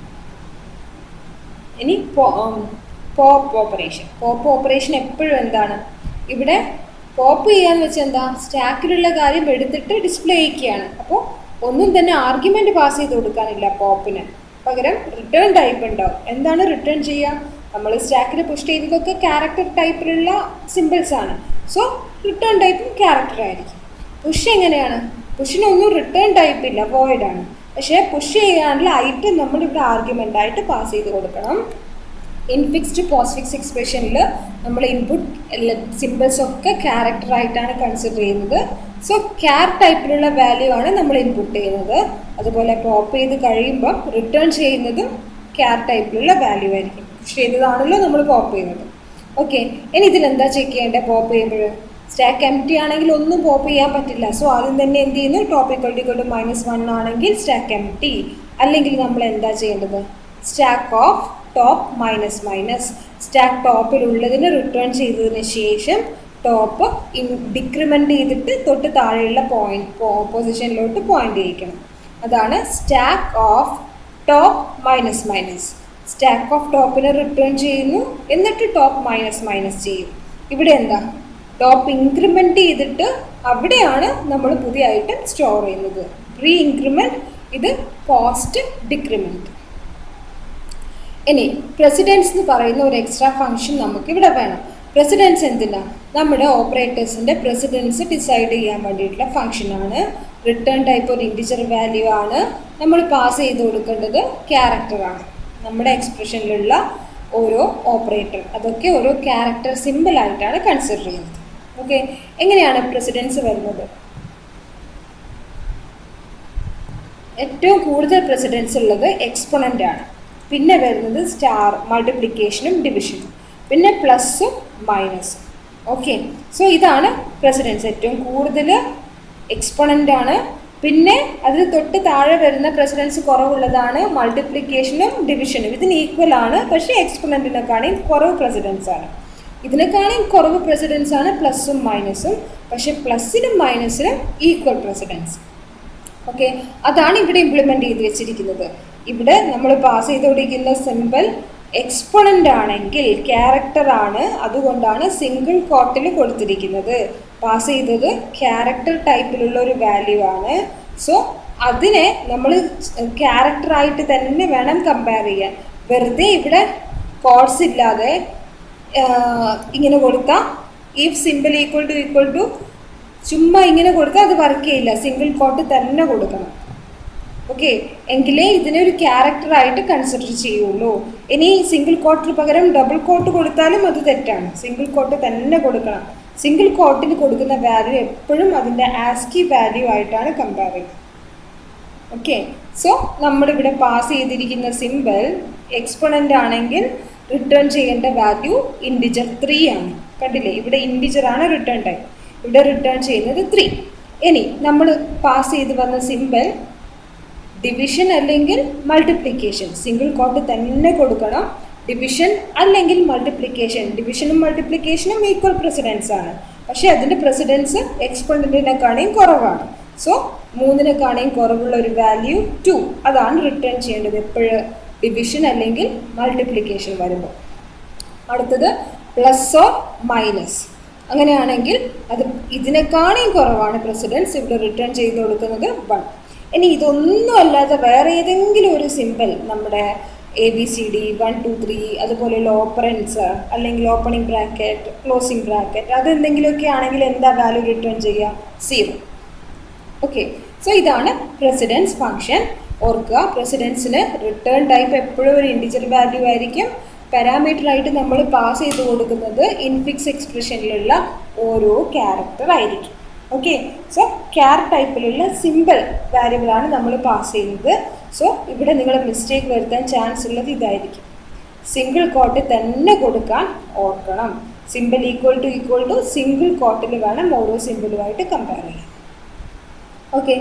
ഇനി പോപ്പ് ഓപ്പറേഷൻ എപ്പോഴും എന്താണ്, ഇവിടെ പോപ്പ് ചെയ്യാന്ന് വെച്ചാൽ എന്താ, സ്റ്റാക്കിലുള്ള കാര്യം എടുത്തിട്ട് ഡിസ്പ്ലേ ചെയ്യിക്കുകയാണ്. അപ്പോൾ ഒന്നും തന്നെ ആർഗ്യുമെൻറ്റ് പാസ് ചെയ്ത് കൊടുക്കാനില്ല പോപ്പിന്. പകരം റിട്ടേൺ ടൈപ്പ് ഉണ്ടാവും. എന്താണ് റിട്ടേൺ ചെയ്യുക, നമ്മൾ സ്റ്റാക്കിൽ പുഷ് ചെയ്തതൊക്കെ ക്യാരക്ടർ ടൈപ്പിലുള്ള സിമ്പിൾസ് ആണ്. സോ റിട്ടേൺ ടൈപ്പും ക്യാരക്ടർ ആയിരിക്കും. പുഷ് എങ്ങനെയാണ്? പുഷിനൊന്നും റിട്ടേൺ ടൈപ്പ് ഇല്ല, വോയിഡ് ആണ്. പക്ഷേ പുഷ് ചെയ്യാനുള്ള ഐറ്റം നമ്മളിവിടെ ആർഗ്യുമെൻ്റ് ആയിട്ട് പാസ് ചെയ്ത് കൊടുക്കണം. ഇൻഫിക്സ്ഡ് പോസ്റ്റ്ഫിക്സ് എക്സ്പ്രഷനിൽ നമ്മൾ ഇൻപുട്ട് സിമ്പിൾസ് ഒക്കെ ക്യാരക്ടറായിട്ടാണ് കൺസിഡർ ചെയ്യുന്നത്. സോ ക്യാർ ടൈപ്പിലുള്ള വാല്യൂ ആണ് നമ്മൾ ഇൻപുട്ട് ചെയ്യുന്നത്. അതുപോലെ പോപ്പ് ചെയ്ത് കഴിയുമ്പം റിട്ടേൺ ചെയ്യുന്നതും ക്യാർ ടൈപ്പിലുള്ള വാല്യൂ ആയിരിക്കും. പുഷ് ചെയ്തതാണല്ലോ നമ്മൾ പോപ്പ് ചെയ്യുന്നത്. ഓക്കെ, ഇനി ഇതിലെന്താ ചെക്ക് ചെയ്യേണ്ടത്? പോപ്പ് ചെയ്യുമ്പോൾ സ്റ്റാക്ക് എംപ്റ്റി ആണെങ്കിൽ ഒന്നും പോപ്പ് ചെയ്യാൻ പറ്റില്ല. സോ ആദ്യം തന്നെ എന്ത് ചെയ്യുന്നു? ടോപ്പ് ഈക്വൽ ടു -1 ആണെങ്കിൽ സ്റ്റാക്ക് എംപ്റ്റി. അല്ലെങ്കിൽ നമ്മൾ എന്താ ചെയ്യേണ്ടത്? Stack of top minus stack ടോപ്പിലുള്ളതിന് റിട്ടേൺ ചെയ്തതിന് ശേഷം ടോപ്പ് ഡിക്രിമെൻ്റ് ചെയ്തിട്ട് തൊട്ട് താഴെയുള്ള പൊസിഷനിലോട്ട് പോയിന്റ് ചെയ്യിക്കണം. അതാണ് stack of top minus. Stack of ടോപ്പിനെ റിട്ടേൺ ചെയ്യുന്നു, എന്നിട്ട് ടോപ്പ് മൈനസ് ചെയ്യും. ഇവിടെ എന്താ? ടോപ്പ് ഇൻക്രിമെൻ്റ് ചെയ്തിട്ട് അവിടെയാണ് നമ്മൾ പുതിയ ഐറ്റം സ്റ്റോർ ചെയ്യുന്നത്. പ്രീ ഇൻക്രിമെൻറ്റ്, ഇത് പോസ്റ്റ് ഡിക്രിമെൻറ്റ്. ഇനി പ്രസിഡൻസ് എന്ന് പറയുന്ന ഒരു എക്സ്ട്രാ ഫംഗ്ഷൻ നമുക്ക് ഇവിടെ വേണം. പ്രസിഡൻസ് എന്തിനാ? നമ്മുടെ ഓപ്പറേറ്റേഴ്സിൻ്റെ പ്രസിഡൻസ് ഡിസൈഡ് ചെയ്യാൻ വേണ്ടിയിട്ടുള്ള ഫംഗ്ഷനാണ്. റിട്ടേൺ ടൈപ്പ് ഒരു ഇൻറ്റിജർ വാല്യൂ ആണ്. നമ്മൾ പാസ് ചെയ്ത് കൊടുക്കേണ്ടത് ക്യാരക്ടറാണ്. നമ്മുടെ എക്സ്പ്രഷനിലുള്ള ഓരോ ഓപ്പറേറ്റർ അതൊക്കെ ഓരോ ക്യാരക്ടർ സിമ്പിളായിട്ടാണ് കൺസിഡർ ചെയ്യുന്നത്. ഓക്കെ, എങ്ങനെയാണ് പ്രസിഡൻസ് വരുന്നത്? ഏറ്റവും കൂടുതൽ പ്രസിഡൻസ് ഉള്ളത് എക്സ്പൊണൻ്റ് ആണ്. പിന്നെ വരുന്നത് സ്റ്റാർ, മൾട്ടിപ്ലിക്കേഷനും ഡിവിഷനും, പിന്നെ പ്ലസ്സും മൈനസും. ഓക്കെ, സോ ഇതാണ് പ്രസിഡൻസ്. ഏറ്റവും കൂടുതൽ എക്സ്പൊണൻ്റ് ആണ്. പിന്നെ അതിൽ തൊട്ട് താഴെ വരുന്ന പ്രസിഡൻസ് കുറവുള്ളതാണ് മൾട്ടിപ്ലിക്കേഷനും ഡിവിഷനും. ഇതിന് ഈക്വൽ ആണ്, പക്ഷേ എക്സ്പൊണൻറ്റിനെക്കാളും കുറവ് പ്രസിഡൻസ് ആണ്. ഇതിനെക്കാളും കുറവ് പ്രസിഡൻസ് ആണ് പ്ലസ്സും മൈനസും, പക്ഷേ പ്ലസ്സിനും മൈനസിനും ഈക്വൽ പ്രസിഡൻസ്. ഓക്കെ, അതാണ് ഇവിടെ ഇംപ്ലിമെൻ്റ് ചെയ്ത് വെച്ചിരിക്കുന്നത്. ഇവിടെ നമ്മൾ പാസ് ചെയ്തുകൊണ്ടിരിക്കുന്ന സിമ്പിൾ എക്സ്പൊണൻ്റ് ആണെങ്കിൽ ക്യാരക്ടറാണ്, അതുകൊണ്ടാണ് സിംഗിൾ കോട്ടിൽ കൊടുത്തിരിക്കുന്നത്. പാസ് ചെയ്തത് ക്യാരക്ടർ ടൈപ്പിലുള്ള ഒരു വാല്യൂ ആണ്. സോ അതിനെ നമ്മൾ ക്യാരക്ടറായിട്ട് തന്നെ വേണം കമ്പയർ ചെയ്യാൻ. വെറുതെ ഇവിടെ കോഡ്സ് ഇല്ലാതെ ഇങ്ങനെ കൊടുത്താൽ ഇഫ് സിമ്പിൾ ഈക്വൽ ടു ചുമ്മാ ഇങ്ങനെ കൊടുത്താൽ അത് വർക്ക് ചെയ്യില്ല. സിംഗിൾ കോട്ട് തന്നെ കൊടുക്കണം. ഓക്കെ, എങ്കിലേ ഇതിനൊരു ക്യാരക്ടറായിട്ട് കൺസിഡർ ചെയ്യുള്ളൂ. ഇനി സിംഗിൾ കോട്ടിന് പകരം ഡബിൾ കോട്ട് കൊടുത്താലും അത് തെറ്റാണ്. സിംഗിൾ കോട്ട് തന്നെ കൊടുക്കണം. സിംഗിൾ കോട്ടിന് കൊടുക്കുന്ന വാല്യൂ എപ്പോഴും അതിൻ്റെ ആസ്കി വാല്യൂ ആയിട്ടാണ് കമ്പയർ ചെയ്യുന്നത്. ഓക്കെ, സോ നമ്മളിവിടെ പാസ് ചെയ്തിരിക്കുന്ന സിമ്പിൾ എക്സ്പൊണൻ്റ് ആണെങ്കിൽ റിട്ടേൺ ചെയ്യേണ്ട വാല്യൂ ഇൻറ്റിജർ 3 ആണ്. കണ്ടില്ലേ, ഇവിടെ ഇൻറ്റിജറാണ് റിട്ടേൺ ടൈപ്പ്. ഇവിടെ റിട്ടേൺ ചെയ്യുന്നത് 3. ഇനി നമ്മൾ പാസ് ചെയ്ത് വന്ന സിമ്പിൾ ഡിവിഷൻ അല്ലെങ്കിൽ മൾട്ടിപ്ലിക്കേഷൻ, സിംഗിൾ കോട്ട് തന്നെ കൊടുക്കണം. ഡിവിഷൻ അല്ലെങ്കിൽ മൾട്ടിപ്ലിക്കേഷൻ, ഡിവിഷനും മൾട്ടിപ്ലിക്കേഷനും ഈക്വൽ പ്രസിഡൻസ് ആണ്. പക്ഷേ അതിൻ്റെ പ്രസിഡൻസ് എക്സ്പൊണൻറ്റിനെക്കാളും കുറവാണ്. സോ 3-നെക്കാളും കുറവുള്ള ഒരു വാല്യൂ 2 അതാണ് റിട്ടേൺ ചെയ്യേണ്ടത് എപ്പോഴും ഡിവിഷൻ അല്ലെങ്കിൽ മൾട്ടിപ്ലിക്കേഷൻ വരുമ്പോൾ. അടുത്തത് പ്ലസ് ഓർ മൈനസ്. അങ്ങനെയാണെങ്കിൽ അത് ഇതിനേക്കാളും കുറവാണ് പ്രസിഡൻസ്, ഇവിടെ റിട്ടേൺ ചെയ്ത് കൊടുക്കുന്നത് 1. ഇനി ഇതൊന്നും അല്ലാതെ വേറെ ഏതെങ്കിലും ഒരു സിമ്പിൾ നമ്മുടെ ABCD 1 2 3 അതുപോലെയുള്ള ഓപ്പറൻസ് അല്ലെങ്കിൽ ഓപ്പണിംഗ് ബ്രാക്കറ്റ്, ക്ലോസിംഗ് ബ്രാക്കറ്റ്, അതെന്തെങ്കിലുമൊക്കെ ആണെങ്കിൽ എന്താ വാല്യൂ റിട്ടേൺ ചെയ്യുക? 0. ഓക്കെ, സോ ഇതാണ് പ്രസിഡൻസ് ഫംഗ്ഷൻ. ഓർക്കുക, പ്രസിഡൻസിന് റിട്ടേൺ ടൈപ്പ് എപ്പോഴും ഒരു ഇൻറ്റിജർ വാല്യൂ ആയിരിക്കും. പാരാമീറ്ററായിട്ട് നമ്മൾ പാസ് ചെയ്ത് കൊടുക്കുന്നത് ഇൻഫിക്സ് എക്സ്പ്രഷനിലുള്ള ഓരോ ക്യാരക്ടർ ആയിരിക്കും. ഓക്കെ, സോ ക്യാർ ടൈപ്പിലുള്ള സിമ്പിൾ വാല്യൂകളാണ് നമ്മൾ പാസ് ചെയ്യുന്നത്. സോ ഇവിടെ നിങ്ങൾ മിസ്റ്റേക്ക് വരുത്താൻ ചാൻസ് ഉള്ളത് ഇതായിരിക്കും. സിംഗിൾ കോട്ട് തന്നെ കൊടുക്കാൻ ഓർക്കണം. സിമ്പിൾ ഈക്വൽ ടു സിംഗിൾ കോട്ടിൽ വേണം ഓരോ സിമ്പിളുമായിട്ട് കമ്പയർ ചെയ്യാൻ. ഓക്കെ,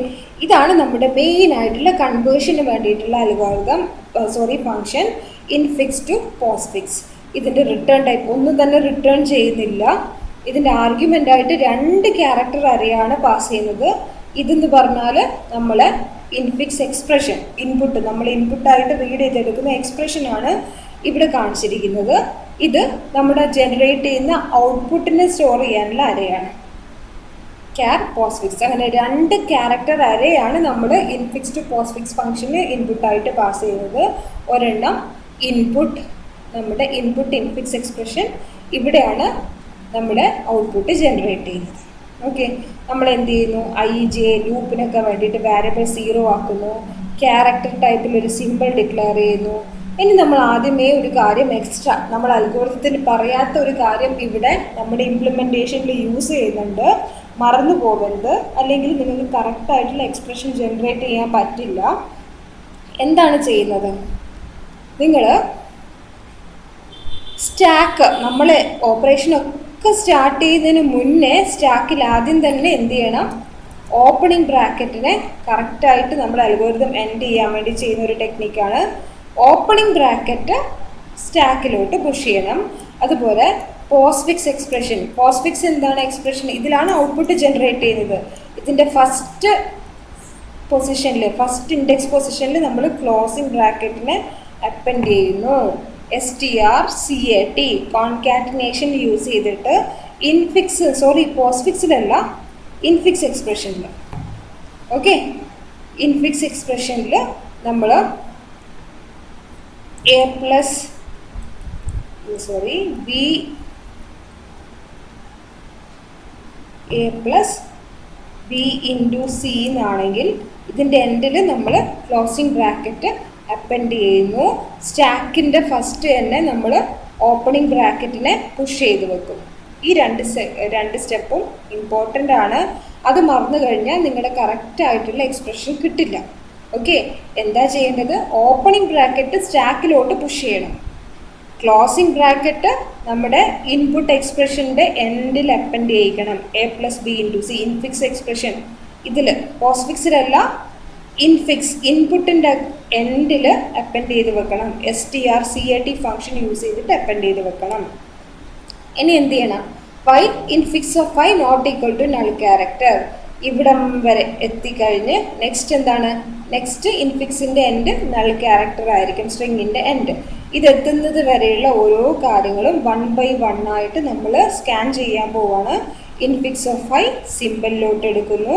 ഇതാണ് നമ്മുടെ മെയിൻ ആയിട്ടുള്ള കൺവേർഷന് വേണ്ടിയിട്ടുള്ള algorithm function infix to postfix. ഇതിൻ്റെ റിട്ടേൺ ടൈപ്പ് ഒന്നും തന്നെ റിട്ടേൺ ചെയ്യുന്നില്ല. ഇതിൻ്റെ ആർഗ്യുമെൻ്റ് ആയിട്ട് 2 ക്യാരക്ടർ അറേയാണ് പാസ് ചെയ്യുന്നത്. ഇതെന്ന് പറഞ്ഞാൽ നമ്മൾ ഇൻഫിക്സ് എക്സ്പ്രഷൻ ഇൻപുട്ട്, നമ്മൾ ഇൻപുട്ടായിട്ട് റീഡ് ചെയ്തെടുക്കുന്ന എക്സ്പ്രഷനാണ് ഇവിടെ കാണിച്ചിരിക്കുന്നത്. ഇത് നമ്മുടെ ജനറേറ്റ് ചെയ്യുന്ന ഔട്ട്പുട്ടിനെ സ്റ്റോർ ചെയ്യാനുള്ള അറേയാണ് ക്യാർ പോസ്റ്റ്ഫിക്സ്. അങ്ങനെ 2 ക്യാരക്ടർ അറേയാണ് നമ്മൾ ഇൻഫിക്സ് ടു പോസ്റ്റ്ഫിക്സ് ഫംഗ്ഷന് ഇൻപുട്ടായിട്ട് പാസ് ചെയ്യുന്നത്. ഒരെണ്ണം ഇൻപുട്ട്, നമ്മുടെ ഇൻപുട്ട് ഇൻഫിക്സ് എക്സ്പ്രഷൻ, ഇവിടെയാണ് നമ്മുടെ ഔട്ട്പുട്ട് ജനറേറ്റ് ചെയ്യുന്നത്. ഓക്കെ, നമ്മൾ എന്ത് ചെയ്യുന്നു, ഐ ജെ ലൂപ്പിനൊക്കെ വേണ്ടിയിട്ട് വാരിയബിൾ 0 ആക്കുന്നു, ക്യാരക്ടർ ടൈപ്പിൽ ഒരു സിമ്പിൾ ഡിക്ലെയർ ചെയ്യുന്നു. ഇനി നമ്മൾ ആദ്യമേ ഒരു കാര്യം എക്സ്ട്രാ, നമ്മൾ അൽഗോരിതത്തിൽ പറയാത്ത ഒരു കാര്യം ഇവിടെ നമ്മുടെ ഇംപ്ലിമെൻറ്റേഷനിൽ യൂസ് ചെയ്യുന്നുണ്ട്, മറന്നു പോകരുത്, അല്ലെങ്കിൽ നിങ്ങൾക്ക് കറക്റ്റായിട്ടുള്ള എക്സ്പ്രഷൻ ജനറേറ്റ് ചെയ്യാൻ പറ്റില്ല. എന്താണ് ചെയ്യുന്നത്, നിങ്ങൾ സ്റ്റാക്ക്, നമ്മൾ ഓപ്പറേഷനൊക്കെ സ്റ്റാർട്ട് ചെയ്യുന്നതിന് മുന്നേ സ്റ്റാക്കിൽ ആദ്യം തന്നെ എന്ത് ചെയ്യണം, ഓപ്പണിംഗ് ബ്രാക്കറ്റിനെ കറക്റ്റായിട്ട് നമ്മൾ അൽഗോരിതം എൻഡ് ചെയ്യാൻ വേണ്ടി ചെയ്യുന്ന ഒരു ടെക്നിക്കാണ്. ഓപ്പണിംഗ് ബ്രാക്കറ്റ് സ്റ്റാക്കിലോട്ട് പുഷ് ചെയ്യണം. അതുപോലെ പോസ്റ്റ്ഫിക്സ് എക്സ്പ്രഷൻ, പോസ്റ്റ്ഫിക്സ് എന്താണ് എക്സ്പ്രഷൻ, ഇതിലാണ് ഔട്ട്പുട്ട് ജനറേറ്റ് ചെയ്യുന്നത്. ഇതിൻ്റെ ഫസ്റ്റ് പൊസിഷനിൽ, ഫസ്റ്റ് ഇൻഡെക്സ് പൊസിഷനിൽ നമ്മൾ ക്ലോസിംഗ് ബ്രാക്കറ്റിനെ അപ്പൻഡ് ചെയ്യുന്നു. str.cat കോൺകാറ്റിനേഷൻ യൂസ് ചെയ്തിട്ട് ഇൻഫിക്സ്, സോറി പോസ്റ്റ്ഫിക്സിലല്ല, ഇൻഫിക്സ് എക്സ്പ്രഷനിൽ, ഓക്കെ, ഇൻഫിക്സ് എക്സ്പ്രഷനിൽ നമ്മൾ a plus b into C എന്നാണെങ്കിൽ ഇതിൻ്റെ എൻഡിൽ നമ്മൾ ക്ലോസിംഗ് ബ്രാക്കറ്റ് അപ്പൻഡ് ചെയ്യുന്നു. സ്റ്റാക്കിൻ്റെ ഫസ്റ്റ് തന്നെ നമ്മൾ ഓപ്പണിംഗ് ബ്രാക്കറ്റിനെ പുഷ് ചെയ്ത് വെക്കും. ഈ രണ്ട് സ്റ്റെപ്പും ഇമ്പോർട്ടൻ്റ് ആണ്. അത് മറന്നു കഴിഞ്ഞാൽ നിങ്ങളുടെ കറക്റ്റായിട്ടുള്ള എക്സ്പ്രഷൻ കിട്ടില്ല. ഓക്കെ, എന്താ ചെയ്യേണ്ടത്, ഓപ്പണിംഗ് ബ്രാക്കറ്റ് സ്റ്റാക്കിലോട്ട് പുഷ് ചെയ്യണം, ക്ലോസിംഗ് ബ്രാക്കറ്റ് നമ്മുടെ ഇൻപുട്ട് എക്സ്പ്രഷൻ്റെ എൻഡിൽ അപ്പൻഡ് ചെയ്യിക്കണം. a plus B into C infix expression, ഇതിൽ പോസ്റ്റ്ഫിക്സിലല്ല, ഇൻഫിക്സ് ഇൻപുട്ടിൻ്റെ എൻഡിൽ അപ്പൻഡ് ചെയ്ത് വെക്കണം. str.cat ഫംഗ്ഷൻ യൂസ് ചെയ്തിട്ട് അപ്പൻഡ് ചെയ്ത് വെക്കണം. ഇനി എന്ത് ചെയ്യണം, y infix of y not equal to null character, ഇവിടം വരെ എത്തിക്കഴിഞ്ഞ് നെക്സ്റ്റ് എന്താണ്, നെക്സ്റ്റ് ഇൻഫിക്സിൻ്റെ എൻഡ് നൾ ക്യാരക്ടർ ആയിരിക്കും, സ്ട്രിങ്ങിൻ്റെ എൻഡ്. ഇതെത്തുന്നത് വരെയുള്ള ഓരോ കാര്യങ്ങളും 1 by 1 ആയിട്ട് നമ്മൾ സ്കാൻ ചെയ്യാൻ പോവാണ്. ഇൻഫിക്സ് ഓഫ് y സിമ്പിളിലോട്ട് എടുക്കുന്നു,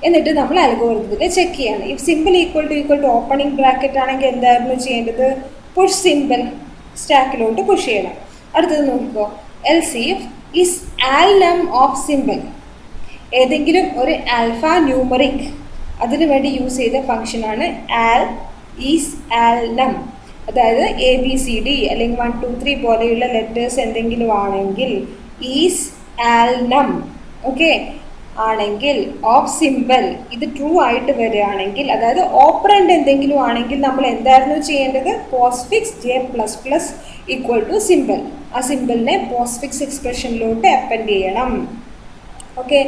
എന്നിട്ട് നമ്മൾ അൽഗോരിതത്തിൽ ചെക്ക് ചെയ്യാണ്. If simple equal to opening bracket ആണെങ്കിൽ എന്തായിരുന്നു ചെയ്യേണ്ടത്, പുഷ് സിമ്പിൾ സ്റ്റാക്കിലോട്ട് പുഷ് ചെയ്യണം. അടുത്തത് നോക്കിക്കോ, else if is all num of simple, ഏതെങ്കിലും ഒരു ആൽഫ ന്യൂമറിക് അതിനു വേണ്ടി യൂസ് ചെയ്ത ഫംഗ്ഷനാണ് ആൽ ഈസ് ആൽ നം. അതായത് ABCD അല്ലെങ്കിൽ 1 2 3 പോലെയുള്ള ലെറ്റേഴ്സ് എന്തെങ്കിലും ആണെങ്കിൽ ഈസ് ആൽ നം, ഓക്കെ, ആണെങ്കിൽ ഓഫ് സിമ്പിൾ ഇത് ട്രൂ ആയിട്ട് വരികയാണെങ്കിൽ, അതായത് ഓപ്പറൻഡ് എന്തെങ്കിലും ആണെങ്കിൽ നമ്മൾ എന്തായിരുന്നു ചെയ്യേണ്ടത്, postfix j++ equal to simple, ആ സിമ്പിളിനെ പോസ്റ്റ്ഫിക്സ് എക്സ്പ്രഷനിലോട്ട് അപ്പൻഡ് ചെയ്യണം. Okay,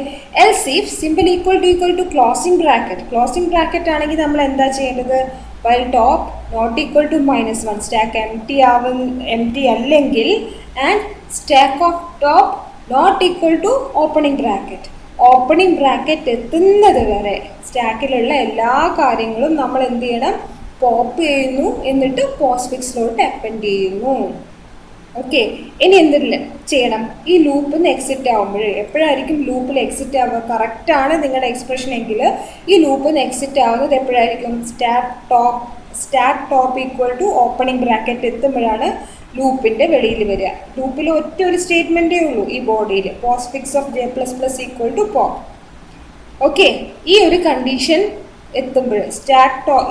else if simple equal to closing bracket ആണെങ്കിൽ നമ്മൾ എന്താ ചെയ്യേണ്ടത്, while top not equal to -1 stack empty അല്ലെങ്കിൽ and stack of top not equal to opening bracket എത്തുന്നത് വരെ സ്റ്റാക്കിലുള്ള എല്ലാ കാര്യങ്ങളും നമ്മൾ എന്ത് ചെയ്യണം, പോപ്പ് ചെയ്യുന്നു, എന്നിട്ട് പോസ്റ്റ്ഫിക്സിലോട്ട് അപ്പൻഡ് ചെയ്യുന്നു. ഓക്കെ, ഇനി എന്തില്ല ചെയ്യണം, ഈ ലൂപ്പിൽ നിന്ന് എക്സിറ്റ് ആകുമ്പോൾ, എപ്പോഴായിരിക്കും ലൂപ്പിൽ എക്സിറ്റ് ആവുക, കറക്റ്റാണ് നിങ്ങളുടെ എക്സ്പ്രഷൻ എങ്കിൽ ഈ ലൂപ്പിൽ നിന്ന് എക്സിറ്റ് ആവുന്നത് എപ്പോഴായിരിക്കും, stack top equal to opening bracket എത്തുമ്പോഴാണ് ലൂപ്പിൻ്റെ വെളിയിൽ വരിക. ലൂപ്പിൽ ഒറ്റ ഒരു സ്റ്റേറ്റ്മെൻറ്റേ ഉള്ളൂ ഈ ബോഡിയിൽ, postfix of j++ equal to pop. Okay, ഈ ഒരു കണ്ടീഷൻ എത്തുമ്പോൾ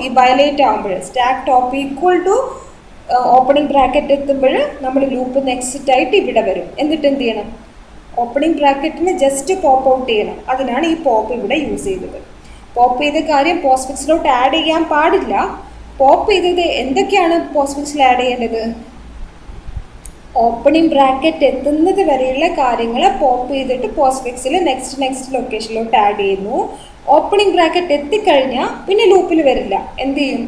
ഈ വയലേറ്റ് ആകുമ്പോൾ stack top equal to opening bracket എത്തുമ്പോൾ നമ്മൾ ലൂപ്പിൽ നിന്ന് എക്സിറ്റ് ആയിട്ട് ഇവിടെ വരും. എന്നിട്ട് എന്ത് ചെയ്യണം, ഓപ്പണിംഗ് ബ്രാക്കറ്റിന് ജസ്റ്റ് പോപ്പ് ഔട്ട് ചെയ്യണം. അതിനാണ് ഈ പോപ്പ് ഇവിടെ യൂസ് ചെയ്തത്. പോപ്പ് ചെയ്ത കാര്യം പോസ്റ്റ്ഫിക്സിലോട്ട് ആഡ് ചെയ്യാൻ പാടില്ല. പോപ്പ് ചെയ്തത് എന്തൊക്കെയാണ് പോസ്റ്റ്ഫിക്സിൽ ആഡ് ചെയ്യേണ്ടത്, ഓപ്പണിംഗ് ബ്രാക്കറ്റ് എത്തുന്നത് വരെയുള്ള കാര്യങ്ങൾ പോപ്പ് ചെയ്തിട്ട് പോസ്റ്റ്ഫിക്സിൽ നെക്സ്റ്റ് ലൊക്കേഷനിലോട്ട് ആഡ് ചെയ്യുന്നു. ഓപ്പണിംഗ് ബ്രാക്കറ്റ് എത്തിക്കഴിഞ്ഞാൽ പിന്നെ ലൂപ്പിൽ വരില്ല, എന്ത് ചെയ്യും,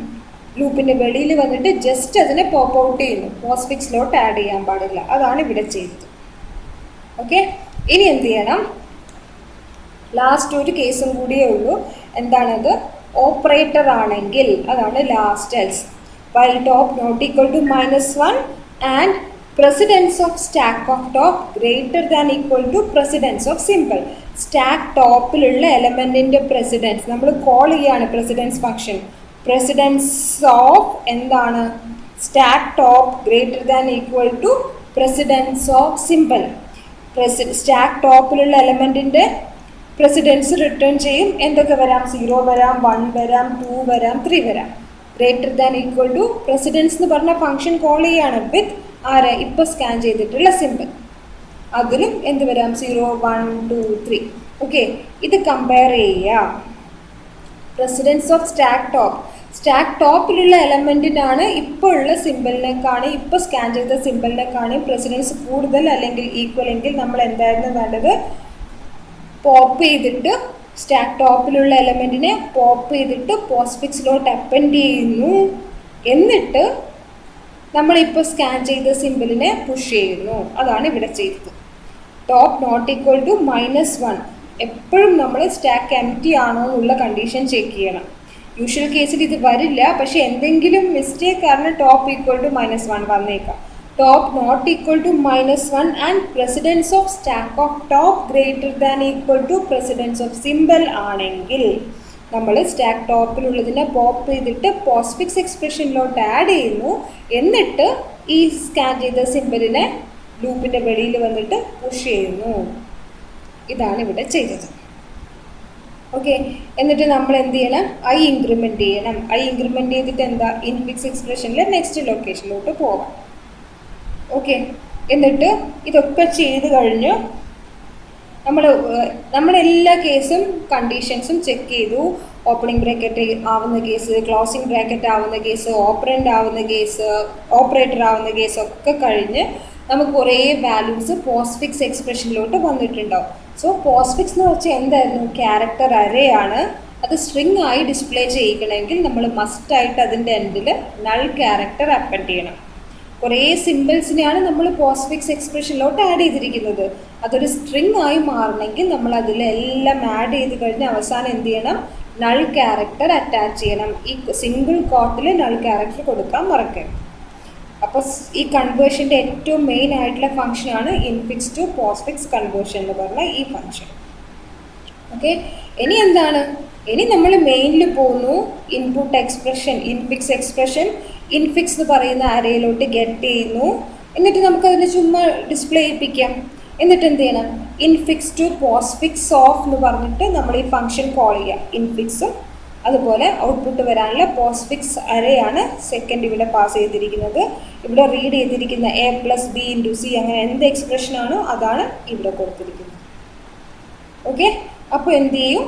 ലൂപ്പിൻ്റെ വെളിയിൽ വന്നിട്ട് ജസ്റ്റ് അതിനെ പോപ്പ് ഔട്ട് ചെയ്യുന്നു, പോസ്റ്റ്ഫിക്സിലോട്ട് ആഡ് ചെയ്യാൻ പാടില്ല. അതാണ് ഇവിടെ ചെയ്തത്. ഓക്കെ, ഇനി എന്ത് ചെയ്യണം, ലാസ്റ്റ് ഒരു കേസും കൂടിയേ ഉള്ളൂ. എന്താണത്, ഓപ്പറേറ്റർ ആണെങ്കിൽ അതാണ് last else. While top not equal to -1 and precedence of stack of top greater than equal to precedence of simple. Stack ടോപ്പിലുള്ള എലമെൻറ്റിൻ്റെ പ്രസിഡൻസ് നമ്മൾ കോൾ ചെയ്യുകയാണ് പ്രസിഡൻസ് ഫംഗ്ഷൻ. പ്രസിഡൻസ് ഓഫ് എന്താണ്, stack top greater than equal to precedence of simple. Stack ടോപ്പിലുള്ള എലമെൻറ്റിൻ്റെ പ്രസിഡൻസ് റിട്ടേൺ ചെയ്യും. എന്തൊക്കെ വരാം? 0 വരാം, 1 വരാം, 2 വരാം, 3 വരാം. Greater than equal to precedence എന്ന് പറഞ്ഞ ഫംഗ്ഷൻ കോൾ ചെയ്യാണ് വിത്ത് ആരെ ഇപ്പോൾ സ്കാൻ ചെയ്തിട്ടുള്ള സിമ്പിൾ. അതിലും എന്ത് വരാം? 0, 1, 2, 3. ഓക്കെ, ഇത് കമ്പയർ ചെയ്യുക. പ്രസിഡൻസ് ഓഫ് സ്റ്റാക്ക് ടോപ്പിലുള്ള എലമെൻറ്റിനാണ് ഇപ്പോൾ ഉള്ള സിമ്പിളിനെക്കാണ്, ഇപ്പോൾ സ്കാൻ ചെയ്ത സിമ്പിളിനെക്കാണ് പ്രസിഡൻസ് കൂടുതൽ അല്ലെങ്കിൽ ഈക്വൽ എങ്കിൽ നമ്മൾ എന്തായിരുന്നു വേണ്ടത്? പോപ്പ് ചെയ്തിട്ട് സ്റ്റാക്ക് ടോപ്പിലുള്ള എലമെൻറ്റിനെ പോപ്പ് ചെയ്തിട്ട് പോസ്റ്റ്ഫിക്സിലോട്ട് അപ്പൻഡ് ചെയ്യുന്നു. എന്നിട്ട് നമ്മളിപ്പോൾ സ്കാൻ ചെയ്ത സിമ്പിളിനെ പുഷ് ചെയ്യുന്നു. അതാണ് ഇവിടെ ചെയ്തത്. Top not equal to -1. എപ്പോഴും നമ്മൾ സ്റ്റാക്ക് എംപ്റ്റി ആണോ എന്നുള്ള കണ്ടീഷൻ ചെക്ക് ചെയ്യണം. യൂഷ്വൽ കേസിൽ ഇത് വരില്ല, പക്ഷെ എന്തെങ്കിലും മിസ്റ്റേക്ക് കാരണം ടോപ്പ് ഈക്വൽ ടു -1 വന്നേക്കാം. Top not equal to -1 and precedence of stack of top greater than equal to precedence of simple ആണെങ്കിൽ നമ്മൾ സ്റ്റാക്ക് ടോപ്പിലുള്ളതിനെ പോപ്പ് ചെയ്തിട്ട് പോസ്റ്റ്ഫിക്സ് എക്സ്പ്രഷനിലോട്ട് ആഡ് ചെയ്യുന്നു. എന്നിട്ട് ഈ സ്കാൻ ചെയ്ത സിമ്പിളിനെ ലൂപ്പിൻ്റെ വെളിയിൽ വന്നിട്ട് പുഷ് ചെയ്യുന്നു. ഇതാണ് ഇവിടെ ചെയ്തത്. ഓക്കെ, എന്നിട്ട് നമ്മൾ എന്ത് ചെയ്യണം? ഐ ഇൻക്രിമെൻറ്റ് ചെയ്യണം. ഐ ഇൻക്രിമെൻറ്റ് ചെയ്തിട്ട് എന്താ? ഇൻഫിക്സ് എക്സ്പ്രഷനിൽ നെക്സ്റ്റ് ലൊക്കേഷനിലോട്ട് പോകാം. ഓക്കെ, എന്നിട്ട് ഇതൊക്കെ ചെയ്ത് കഴിഞ്ഞ് നമ്മളെല്ലാ കേസും കണ്ടീഷൻസും ചെക്ക് ചെയ്തു. ഓപ്പണിംഗ് ബ്രാക്കറ്റ് ആവുന്ന കേസ്, ക്ലോസിംഗ് ബ്രാക്കറ്റ് ആവുന്ന കേസ്, ഓപ്പറൻഡ് ആവുന്ന കേസ്, ഓപ്പറേറ്റർ ആവുന്ന കേസ് ഒക്കെ കഴിഞ്ഞ് നമുക്ക് കുറേ വാല്യൂസ് പോസ്റ്റ്ഫിക്സ് എക്സ്പ്രഷനിലോട്ട് വന്നിട്ടുണ്ടാവും. സോ പോസ്റ്റ്ഫിക്സ് എന്ന് വെച്ചാൽ എന്തായിരുന്നു? ക്യാരക്ടർ അറേ ആണ്. അത് സ്ട്രിങ് ആയി ഡിസ്പ്ലേ ചെയ്യിക്കണമെങ്കിൽ നമ്മൾ മസ്റ്റായിട്ട് അതിൻ്റെ എൻഡിൽ നൾ ക്യാരക്ടർ അപ്പൻഡ് ചെയ്യണം. കുറേ സിമ്പിൾസിനെയാണ് നമ്മൾ പോസ്റ്റ്ഫിക്സ് എക്സ്പ്രഷനിലോട്ട് ആഡ് ചെയ്തിരിക്കുന്നത്. അതൊരു സ്ട്രിങ് ആയി മാറണമെങ്കിൽ നമ്മൾ അതിലെല്ലാം ആഡ് ചെയ്ത് കഴിഞ്ഞ് അവസാനം എന്ത് ചെയ്യണം? നൾ ക്യാരക്ടർ അറ്റാച്ച് ചെയ്യണം. ഈ സിംഗിൾ കോട്ടിൽ നൾ ക്യാരക്ടർ കൊടുക്കാൻ മറക്കരുത്. അപ്പോൾ ഈ കൺവേർഷൻ്റെ ഏറ്റവും മെയിൻ ആയിട്ടുള്ള ഫംഗ്ഷനാണ് ഇൻഫിക്സ് ടു പോസ്റ്റ്ഫിക്സ് കൺവേർഷൻ എന്ന് പറഞ്ഞ ഈ ഫംഗ്ഷൻ. ഓക്കെ, ഇനി എന്താണ്? ഇനി നമ്മൾ മെയിനിൽ പോകുന്നു. Input expression, infix expression infix എന്ന് പറയുന്ന അരയിലോട്ട് ഗെറ്റ് ചെയ്യുന്നു. എന്നിട്ട് നമുക്കതിന് ചുമ്മാ ഡിസ്പ്ലേ ചെയ്യിപ്പിക്കാം. എന്നിട്ട് എന്ത് ചെയ്യണം? ഇൻഫിക്സ് ടു പോസ്റ്റ്ഫിക്സ് ഓഫ് എന്ന് പറഞ്ഞിട്ട് നമ്മൾ ഈ ഫംഗ്ഷൻ കോൾ ചെയ്യാം. ഇൻഫിക്സും അതുപോലെ ഔട്ട്പുട്ട് വരാനുള്ള പോസ്റ്റ്ഫിക്സ് അരയാണ് സെക്കൻഡ് ഇവിടെ പാസ് ചെയ്തിരിക്കുന്നത്. ഇവിടെ റീഡ് ചെയ്തിരിക്കുന്ന A+B/C അങ്ങനെ എന്ത് എക്സ്പ്രഷനാണോ അതാണ് ഇവിടെ കൊടുത്തിരിക്കുന്നത്. ഓക്കെ, അപ്പോൾ എന്ത് ചെയ്യും?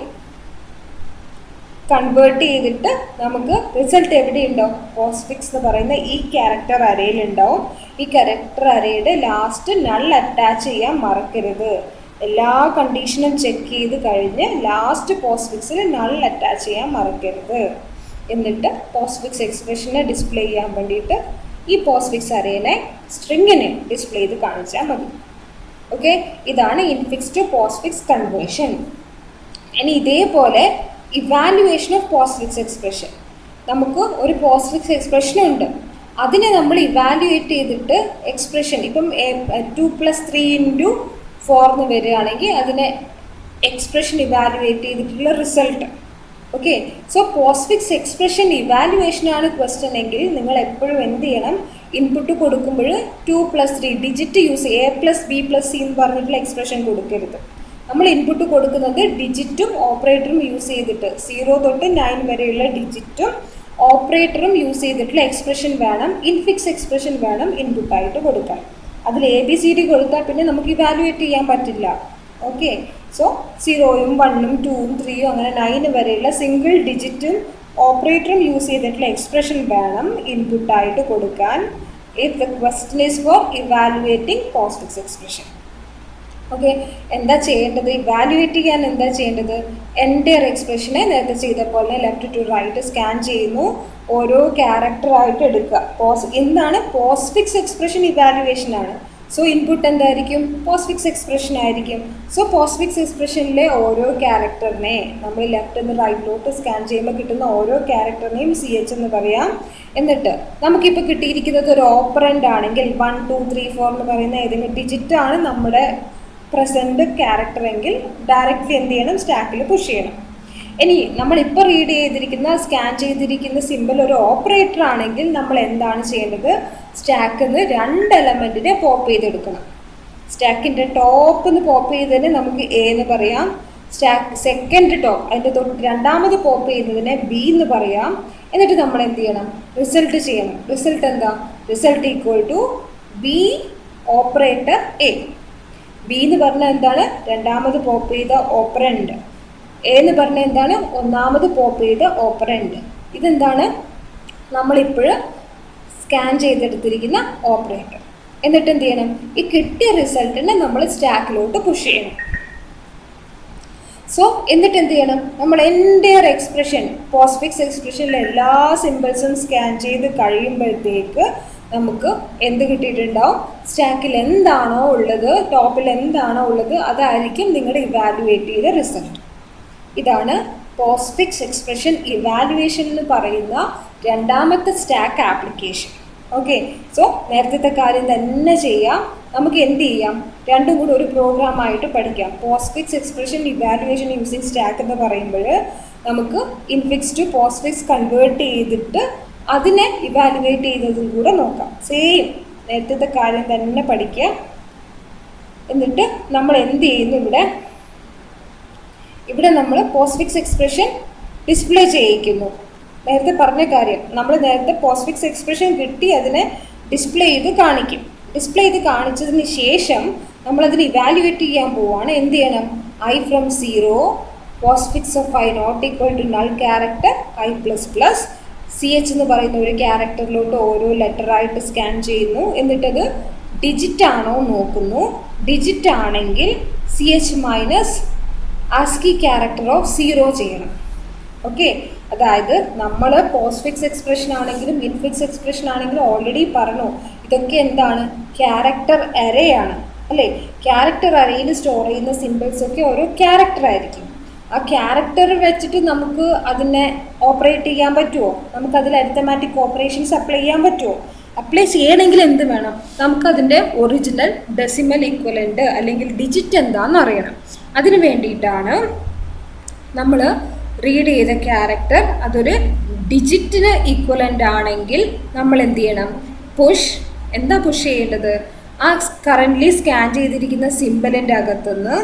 കൺവേർട്ട് ചെയ്തിട്ട് നമുക്ക് റിസൾട്ട് എവിടെ ഉണ്ടാവും? പോസ്റ്റ്ഫിക്സ് എന്ന് പറയുന്ന ഈ ക്യാരക്ടർ അരയിലുണ്ടാവും. ഈ ക്യാരക്ടർ അരയുടെ ലാസ്റ്റ് നൾ അറ്റാച്ച് ചെയ്യാൻ മറക്കരുത്. എല്ലാ കണ്ടീഷനും ചെക്ക് ചെയ്ത് കഴിഞ്ഞ് ലാസ്റ്റ് പോസ്റ്റ്ഫിക്സിൽ നൾ അറ്റാച്ച് ചെയ്യാൻ മറക്കരുത്. എന്നിട്ട് പോസ്റ്റ്ഫിക്സ് എക്സ്പ്രഷനെ ഡിസ്പ്ലേ ചെയ്യാൻ വേണ്ടിയിട്ട് ഈ പോസ്റ്റ്ഫിക്സ് അരേനെ സ്ട്രിങ്ങിനെ ഡിസ്പ്ലേ ചെയ്ത് കാണിച്ചാൽ മതി. ഓക്കെ, ഇതാണ് ഇൻഫിക്സ് ടു പോസ്റ്റ്ഫിക്സ് കൺവേർഷൻ. ഇനി ഇതേപോലെ ഇവാലുവേഷൻ ഓഫ് പോസ്റ്റ്ഫിക്സ് എക്സ്പ്രഷൻ. നമുക്ക് ഒരു പോസ്റ്റ്ഫിക്സ് എക്സ്പ്രഷൻ ഉണ്ട്. അതിനെ നമ്മൾ ഇവാലുവേറ്റ് ചെയ്തിട്ട് എക്സ്പ്രഷൻ ഇപ്പം 2+3 × 4 എന്ന് വരികയാണെങ്കിൽ അതിനെ എക്സ്പ്രഷൻ ഇവാലുവേറ്റ് ചെയ്തിട്ടുള്ള result. Okay, so postfix expression ഇവാലുവേഷനാണ് ക്വസ്റ്റ്യൻ എങ്കിൽ നിങ്ങൾ എപ്പോഴും എന്ത് ചെയ്യണം? ഇൻപുട്ട് കൊടുക്കുമ്പോൾ 2+3 ഡിജിറ്റ് യൂസ് A+B+C എന്ന് പറഞ്ഞിട്ടുള്ള എക്സ്പ്രഷൻ കൊടുക്കരുത്. നമ്മൾ ഇൻപുട്ട് കൊടുക്കുന്നത് ഡിജിറ്റും ഓപ്പറേറ്ററും യൂസ് ചെയ്തിട്ട് 0 തൊട്ട് 9 വരെയുള്ള ഡിജിറ്റും ഓപ്പറേറ്ററും യൂസ് ചെയ്തിട്ടുള്ള എക്സ്പ്രഷൻ വേണം, ഇൻഫിക്സ് എക്സ്പ്രഷൻ വേണം ഇൻപുട്ടായിട്ട് കൊടുക്കാൻ. അതിൽ ABCD കൊടുത്താൽ പിന്നെ നമുക്ക് ഇവാലുവേറ്റ് ചെയ്യാൻ പറ്റില്ല. ഓക്കെ, സോ 0ഉം 1ഉം 2ഉം 3ഉം അങ്ങനെ 9 വരെയുള്ള സിംഗിൾ ഡിജിറ്റും ഓപ്പറേറ്ററും യൂസ് ചെയ്തിട്ടുള്ള എക്സ്പ്രഷൻ വേണം ഇൻപുട്ടായിട്ട് കൊടുക്കാൻ. If the question is for evaluating postfix expression. Okay, എന്താ ചെയ്യേണ്ടത്? ഇവാലുവേറ്റ് ചെയ്യാൻ എന്താ ചെയ്യേണ്ടത്? എൻ്റയർ എക്സ്പ്രഷനെ നേരത്തെ ചെയ്ത പോലെ ലെഫ്റ്റ് ടു റൈറ്റ് സ്കാൻ ചെയ്യുന്നു. ഓരോ ക്യാരക്ടറായിട്ട് എടുക്കുക. എന്താണ്? പോസ്റ്റ്ഫിക്സ് എക്സ്പ്രഷൻ ഇവാലുവേഷനാണ്. സോ ഇൻപുട്ട് എന്തായിരിക്കും? പോസ്റ്റ്ഫിക്സ് എക്സ്പ്രഷൻ ആയിരിക്കും. സോ പോസ്റ്റ്ഫിക്സ് എക്സ്പ്രഷനിലെ ഓരോ ക്യാരക്ടറിനെ നമ്മൾ ലെഫ്റ്റ് നിന്ന് റൈറ്റിലോട്ട് സ്കാൻ ചെയ്യുമ്പോൾ കിട്ടുന്ന ഓരോ ക്യാരക്ടറിനെയും CH എന്ന് പറയാം. എന്നിട്ട് നമുക്കിപ്പോൾ കിട്ടിയിരിക്കുന്നത് ഒരു ഓപ്പറൻ്റ് ആണെങ്കിൽ 1, 2, 3, 4 എന്ന് പറയുന്ന ഏതെങ്കിലും ഡിജിറ്റാണ് നമ്മുടെ പ്രസൻറ്റ് ക്യാരക്ടർ എങ്കിൽ ഡയറക്റ്റ്ലി എന്ത് ചെയ്യണം? സ്റ്റാക്കിൽ പുഷ് ചെയ്യണം. ഇനി നമ്മളിപ്പോൾ റീഡ് ചെയ്തിരിക്കുന്ന സ്കാൻ ചെയ്തിരിക്കുന്ന സിമ്പിൾ ഒരു ഓപ്പറേറ്റർ ആണെങ്കിൽ നമ്മൾ എന്താണ് ചെയ്യേണ്ടത്? സ്റ്റാക്കിൽ നിന്ന് 2 എലമെൻറ്റിനെ പോപ്പ് ചെയ്തെടുക്കണം. സ്റ്റാക്കിൻ്റെ ടോപ്പിൽ നിന്ന് പോപ്പ് ചെയ്തതിന് നമുക്ക് A എന്ന് പറയാം. സെക്കൻഡ് ടോപ്പ് അതിൻ്റെ രണ്ടാമത് പോപ്പ് ചെയ്യുന്നതിനെ ബി എന്ന് പറയാം. എന്നിട്ട് നമ്മൾ എന്ത് ചെയ്യണം? റിസൾട്ട് ചെയ്യണം. റിസൾട്ട് എന്താ? Result equal to B operator A. B എന്ന് പറഞ്ഞാൽ എന്താണ്? രണ്ടാമത് പോപ്പ് ചെയ്ത ഓപ്പറൻഡ്. എ എന്ന് പറഞ്ഞാൽ എന്താണ്? ഒന്നാമത് പോപ്പ് ചെയ്ത ഓപ്പറൻഡ്. ഇതെന്താണ്? നമ്മളിപ്പോൾ സ്കാൻ ചെയ്തെടുത്തിരിക്കുന്ന ഓപ്പറേറ്റർ. എന്നിട്ട് എന്ത് ചെയ്യണം? ഈ കിട്ടിയ റിസൾട്ടിനെ നമ്മൾ സ്റ്റാക്കിലോട്ട് പുഷ് ചെയ്യണം. സോ എന്നിട്ട് എന്ത് ചെയ്യണം? നമ്മൾ എൻ്റയർ എക്സ്പ്രഷൻ, പോസ്റ്റ്ഫിക്സ് എക്സ്പ്രഷനിലെ എല്ലാ സിമ്പിൾസും സ്കാൻ ചെയ്ത് കഴിയുമ്പോഴത്തേക്ക് നമുക്ക് എന്ത് കിട്ടിയിട്ടുണ്ടാവും? സ്റ്റാക്കിൽ എന്താണോ ഉള്ളത്, ടോപ്പിൽ എന്താണോ ഉള്ളത്, അതായിരിക്കും നിങ്ങളുടെ ഇവാലുവേറ്റ് ചെയ്ത റിസൾട്ട്. ഇതാണ് പോസ്റ്റ്ഫിക്സ് എക്സ്പ്രഷൻ ഇവാലുവേഷൻ എന്ന് പറയുന്ന രണ്ടാമത്തെ സ്റ്റാക്ക് ആപ്ലിക്കേഷൻ. ഓക്കെ, സോ നേരത്തെ കാര്യം തന്നെ ചെയ്യാം. നമുക്ക് എന്ത് ചെയ്യാം? രണ്ടും കൂടി ഒരു പ്രോഗ്രാമായിട്ട് പഠിക്കാം. Postfix expression evaluation using stack എന്ന് പറയുമ്പോൾ നമുക്ക് ഇൻഫിക്സ് ടു പോസ്റ്റ്ഫിക്സ് കൺവേർട്ട് ചെയ്തിട്ട് അതിനെ ഇവാലുവേറ്റ് ചെയ്തതും കൂടെ നോക്കാം. സെയിം നേരത്തെ കാര്യം തന്നെ പഠിക്കുക. എന്നിട്ട് നമ്മൾ എന്ത് ചെയ്യുന്നു? ഇവിടെ നമ്മൾ പോസ്റ്റ്ഫിക്സ് എക്സ്പ്രഷൻ ഡിസ്പ്ലേ ചെയ്യിക്കുന്നു. നേരത്തെ പറഞ്ഞ കാര്യം, നമ്മൾ നേരത്തെ പോസ്റ്റ്ഫിക്സ് എക്സ്പ്രഷൻ കിട്ടി അതിനെ ഡിസ്പ്ലേ ചെയ്ത് കാണിക്കും. ഡിസ്പ്ലേ ചെയ്ത് കാണിച്ചതിന് ശേഷം നമ്മളതിന് ഇവാലുവേറ്റ് ചെയ്യാൻ പോവുകയാണ്. എന്ത് ചെയ്യണം? I from 0 postfix of I not equal to null character I plus plus CH എന്ന് പറയുന്ന ഒരു ക്യാരക്ടറിലോട്ട് ഓരോ ലെറ്ററായിട്ട് സ്കാൻ ചെയ്യുന്നു. എന്നിട്ടത് ഡിജിറ്റ് ആണോ നോക്കുന്നു. ഡിജിറ്റ് ആണെങ്കിൽ CH minus ASCII character of 0 ചെയ്യണം. ഓക്കെ, അതായത് നമ്മൾ പോസ്റ്റ്ഫിക്സ് എക്സ്പ്രഷൻ ആണെങ്കിലും ഇൻഫിക്സ് എക്സ്പ്രഷൻ ആണെങ്കിലും ഓൾറെഡി പറഞ്ഞു, ഇതൊക്കെ എന്താണ്? ക്യാരക്ടർ അറേ ആണ് അല്ലേ? ക്യാരക്ടർ അറേയിൽ സ്റ്റോർ ചെയ്യുന്ന സിമ്പിൾസ് ഒക്കെ ഓരോ ക്യാരക്ടർ ആയിരിക്കും. ആ ക്യാരക്ടർ വെച്ചിട്ട് നമുക്ക് അതിനെ ഓപ്പറേറ്റ് ചെയ്യാൻ പറ്റുമോ? നമുക്കതിൽ അരിത്തമാറ്റിക് ഓപ്പറേഷൻസ് അപ്ലൈ ചെയ്യാൻ പറ്റുമോ? അപ്ലൈ ചെയ്യണമെങ്കിൽ എന്ത് വേണം? നമുക്കതിൻ്റെ ഒറിജിനൽ ഡെസിമൽ ഈക്വലൻ്റ് അല്ലെങ്കിൽ ഡിജിറ്റ് എന്താണെന്ന് അറിയണം. അതിന് വേണ്ടിയിട്ടാണ് നമ്മൾ റീഡ് ചെയ്ത ക്യാരക്ടർ അതൊരു ഡിജിറ്റിന് ഈക്വലൻ്റ് ആണെങ്കിൽ നമ്മൾ എന്ത് ചെയ്യണം? എന്താ പുഷ് ചെയ്യേണ്ടത്? ആ കറൻ്റ്ലി സ്കാൻ ചെയ്തിരിക്കുന്ന സിമ്പലിൻ്റെ അകത്തുനിന്ന്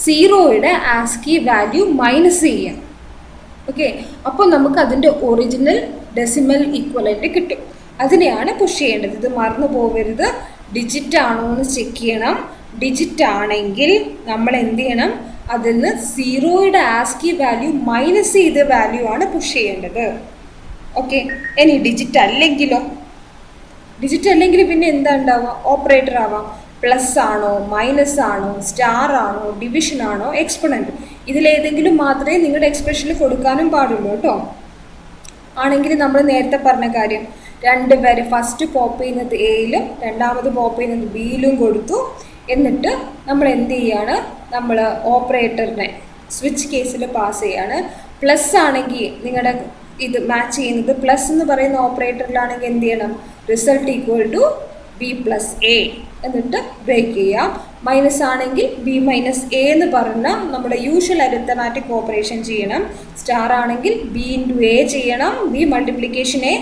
0യുടെ ആസ്കി വാല്യൂ മൈനസ് ചെയ്യാം. ഓക്കെ, അപ്പോൾ നമുക്ക് അതിൻ്റെ ഒറിജിനൽ ഡെസിമൽ ഈക്വലൻ്റ് കിട്ടും. അതിനെയാണ് പുഷ് ചെയ്യേണ്ടത്. ഇത് മറന്നു പോകരുത്. ഡിജിറ്റ് ആണോ എന്ന് ചെക്ക് ചെയ്യണം. ഡിജിറ്റ് ആണെങ്കിൽ നമ്മൾ എന്ത് ചെയ്യണം? അതിൽ നിന്ന് 0യുടെ ആസ്കി വാല്യൂ മൈനസ് ചെയ്ത വാല്യൂ ആണ് പുഷ് ചെയ്യേണ്ടത്. ഓക്കെ, ഇനി ഡിജിറ്റ് അല്ലെങ്കിലോ? ഡിജിറ്റ് അല്ലെങ്കിൽ പിന്നെ എന്താ ഉണ്ടാവുക? ഓപ്പറേറ്റർ ആവാം. പ്ലസ് ആണോ, മൈനസ് ആണോ, സ്റ്റാർ ആണോ, ഡിവിഷൻ ആണോ, എക്സ്പൊണൻറ്റ്, ഇതിലേതെങ്കിലും മാത്രമേ നിങ്ങളുടെ എക്സ്പ്രഷനിൽ കൊടുക്കാനും പാടുള്ളൂ കേട്ടോ. ആണെങ്കിൽ നമ്മൾ നേരത്തെ പറഞ്ഞ കാര്യം, രണ്ട് പേര് ഫസ്റ്റ് പോപ്പ് ചെയ്യുന്നത് എയിലും രണ്ടാമത് പോപ്പ് ചെയ്യുന്നത് ബിയിലും കൊടുത്തു. എന്നിട്ട് നമ്മൾ എന്ത് ചെയ്യാണ്? നമ്മൾ ഓപ്പറേറ്ററിനെ സ്വിച്ച് കേസിൽ പാസ് ചെയ്യാണ്. പ്ലസ് ആണെങ്കിൽ നിങ്ങളുടെ ഇത് മാച്ച് ചെയ്യുന്നത് പ്ലസ് എന്ന് പറയുന്ന ഓപ്പറേറ്ററിലാണെങ്കിൽ എന്ത് ചെയ്യണം? Result equal to B plus A എന്നിട്ട് ബ്രേക്ക് ചെയ്യാം. മൈനസ് ആണെങ്കിൽ ബി മൈനസ് എ എന്ന് പറഞ്ഞാൽ നമ്മുടെ യൂഷ്വൽ അരിത്തമാറ്റിക് ഓപ്പറേഷൻ ചെയ്യണം. സ്റ്റാർ ആണെങ്കിൽ ബി ഇൻറ്റു എ ചെയ്യണം. B multiplication A.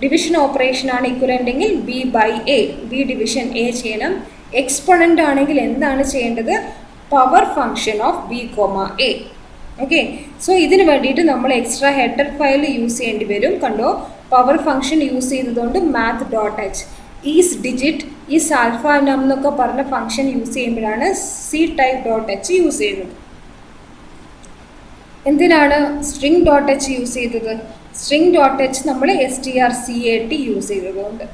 Division operation ആണ് ഈക്വലൻ്റ് എങ്കിൽ B by A, B division A ചെയ്യണം. എക്സ്പൊണൻ്റ് ആണെങ്കിൽ എന്താണ് ചെയ്യേണ്ടത്? Power function of B comma A. Okay, so ഇതിന് വേണ്ടിയിട്ട് നമ്മൾ എക്സ്ട്രാ ഹെഡർ ഫയൽ യൂസ് ചെയ്യേണ്ടി വരും. കണ്ടോ, പവർ ഫംഗ്ഷൻ യൂസ് ചെയ്തതുകൊണ്ട് math.h is digit is alpha നം എന്നൊക്കെ പറഞ്ഞ ഫംഗ്ഷൻ യൂസ് ചെയ്യുമ്പോഴാണ് ctype.h യൂസ് ചെയ്യുന്നത്. എന്തിനാണ് string.h യൂസ് ചെയ്തത്? string.h നമ്മൾ strcat യൂസ് ചെയ്തതുകൊണ്ട്.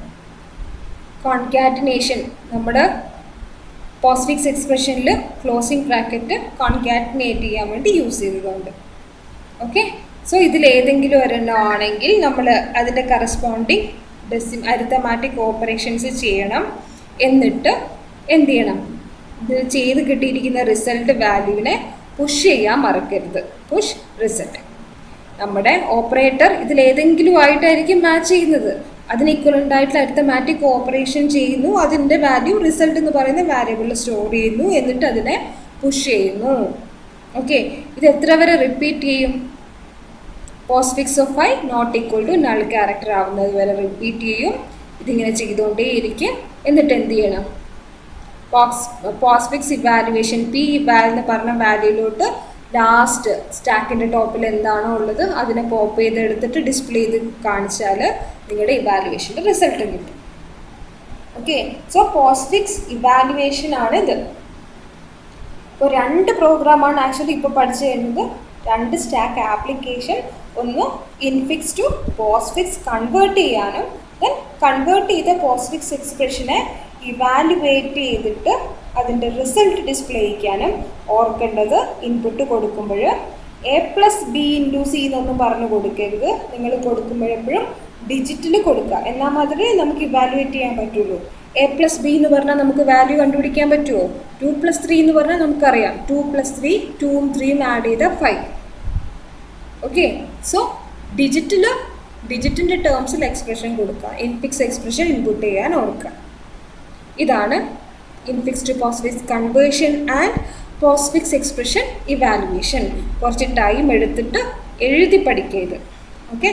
കോൺകാറ്റിനേഷൻ നമ്മുടെ പോസ്റ്റ്ഫിക്സ് എക്സ്പ്രഷനിൽ ക്ലോസിംഗ് ബ്രാക്കറ്റ് കോൺകാറ്റിനേറ്റ് ചെയ്യാൻ വേണ്ടി യൂസ് ചെയ്തതുകൊണ്ട്. ഓക്കെ, സോ ഇതിലേതെങ്കിലും ഒരെണ്ണം ആണെങ്കിൽ നമ്മൾ അതിൻ്റെ കറസ്പോണ്ടിങ് അരിത്തമാറ്റിക് ഓപ്പറേഷൻസ് ചെയ്യണം. എന്നിട്ട് എന്ത് ചെയ്യണം? ഇത് ചെയ്ത് കിട്ടിയിരിക്കുന്ന റിസൾട്ട് വാല്യൂവിനെ പുഷ് ചെയ്യാൻ മറക്കരുത്. Push result. നമ്മുടെ ഓപ്പറേറ്റർ ഇതിലേതെങ്കിലും ആയിട്ടായിരിക്കും മാച്ച് ചെയ്യുന്നത്. അതിന് ഇക്വലൻ്റ് ആയിട്ടുള്ള അരിത്തമാറ്റിക് ഓപ്പറേഷൻ ചെയ്യുന്നു. അതിൻ്റെ വാല്യൂ റിസൾട്ട് എന്ന് പറയുന്ന വാരിയബിളിൽ സ്റ്റോർ ചെയ്യുന്നു. എന്നിട്ട് അതിനെ പുഷ് ചെയ്യുന്നു. ഓക്കെ, ഇത് എത്ര വരെ റിപ്പീറ്റ് ചെയ്യും? Postfix of I not equal to null character ആവുന്നത് വരെ റിപ്പീറ്റ് ചെയ്യും. ഇതിങ്ങനെ ചെയ്തുകൊണ്ടേയിരിക്കും. എന്നിട്ട് എന്ത് ചെയ്യണം? പോസ്റ്റ്ഫിക്സ് ഇവാലുവേഷൻ പി ഇവാൽ എന്ന് പറഞ്ഞ വാല്യൂയിലോട്ട് ലാസ്റ്റ് സ്റ്റാക്കിൻ്റെ ടോപ്പിൽ എന്താണോ ഉള്ളത് അതിനെ പോപ്പ് ചെയ്തെടുത്തിട്ട് ഡിസ്പ്ലേ ചെയ്ത് കാണിച്ചാൽ നിങ്ങളുടെ ഇവാലുവേഷൻ്റെ റിസൾട്ട് കിട്ടും. ഓക്കെ, സോ പോസ്റ്റ്ഫിക്സ് ഇവാലുവേഷൻ ആണ് ഇത്. ഇപ്പോൾ 2 പ്രോഗ്രാമാണ് ആക്ച്വലി ഇപ്പോൾ പഠിച്ചു കഴിഞ്ഞത്. 2 സ്റ്റാക്ക് ആപ്ലിക്കേഷൻ, ഒന്ന് ഇൻഫിക്സ് ടു പോസ്റ്റ്ഫിക്സ് കൺവേർട്ട് ചെയ്യാനും ദെൻ കൺവേർട്ട് ചെയ്ത പോസ്റ്റ്ഫിക്സ് എക്സ്പ്രഷനെ ഇവാലുവേറ്റ് ചെയ്തിട്ട് അതിൻ്റെ റിസൾട്ട് ഡിസ്പ്ലേ ചെയ്യാനും. ഓർക്കേണ്ടത് ഇൻപുട്ട് കൊടുക്കുമ്പോൾ A+B*C എന്നൊന്നും പറഞ്ഞു കൊടുക്കരുത്. നിങ്ങൾ കൊടുക്കുമ്പോഴെപ്പോഴും ഡിജിറ്റിൽ കൊടുക്കുക. എന്നാൽ മാത്രമേ നമുക്ക് ഇവാലുവേറ്റ് ചെയ്യാൻ പറ്റുള്ളൂ. A+B എന്ന് പറഞ്ഞാൽ നമുക്ക് വാല്യൂ കണ്ടുപിടിക്കാൻ പറ്റുമോ? 2+3 എന്ന് പറഞ്ഞാൽ നമുക്കറിയാം 2+3 2ഉം 3ഉം ആഡ് ചെയ്ത 5. ഓക്കെ, സോ ഡിജിറ്റിൻ്റെ ടേംസിൽ എക്സ്പ്രഷൻ കൊടുക്കുക. ഇൻഫിക്സ് എക്സ്പ്രഷൻ ഇൻപുട്ട് ചെയ്യാൻ ഓർക്കുക. ഇതാണ് infix to postfix conversion and postfix expression evaluation. കുറച്ച് ടൈം എടുത്തിട്ട് എഴുതി പഠിക്കുക ഇത്. ഓക്കെ.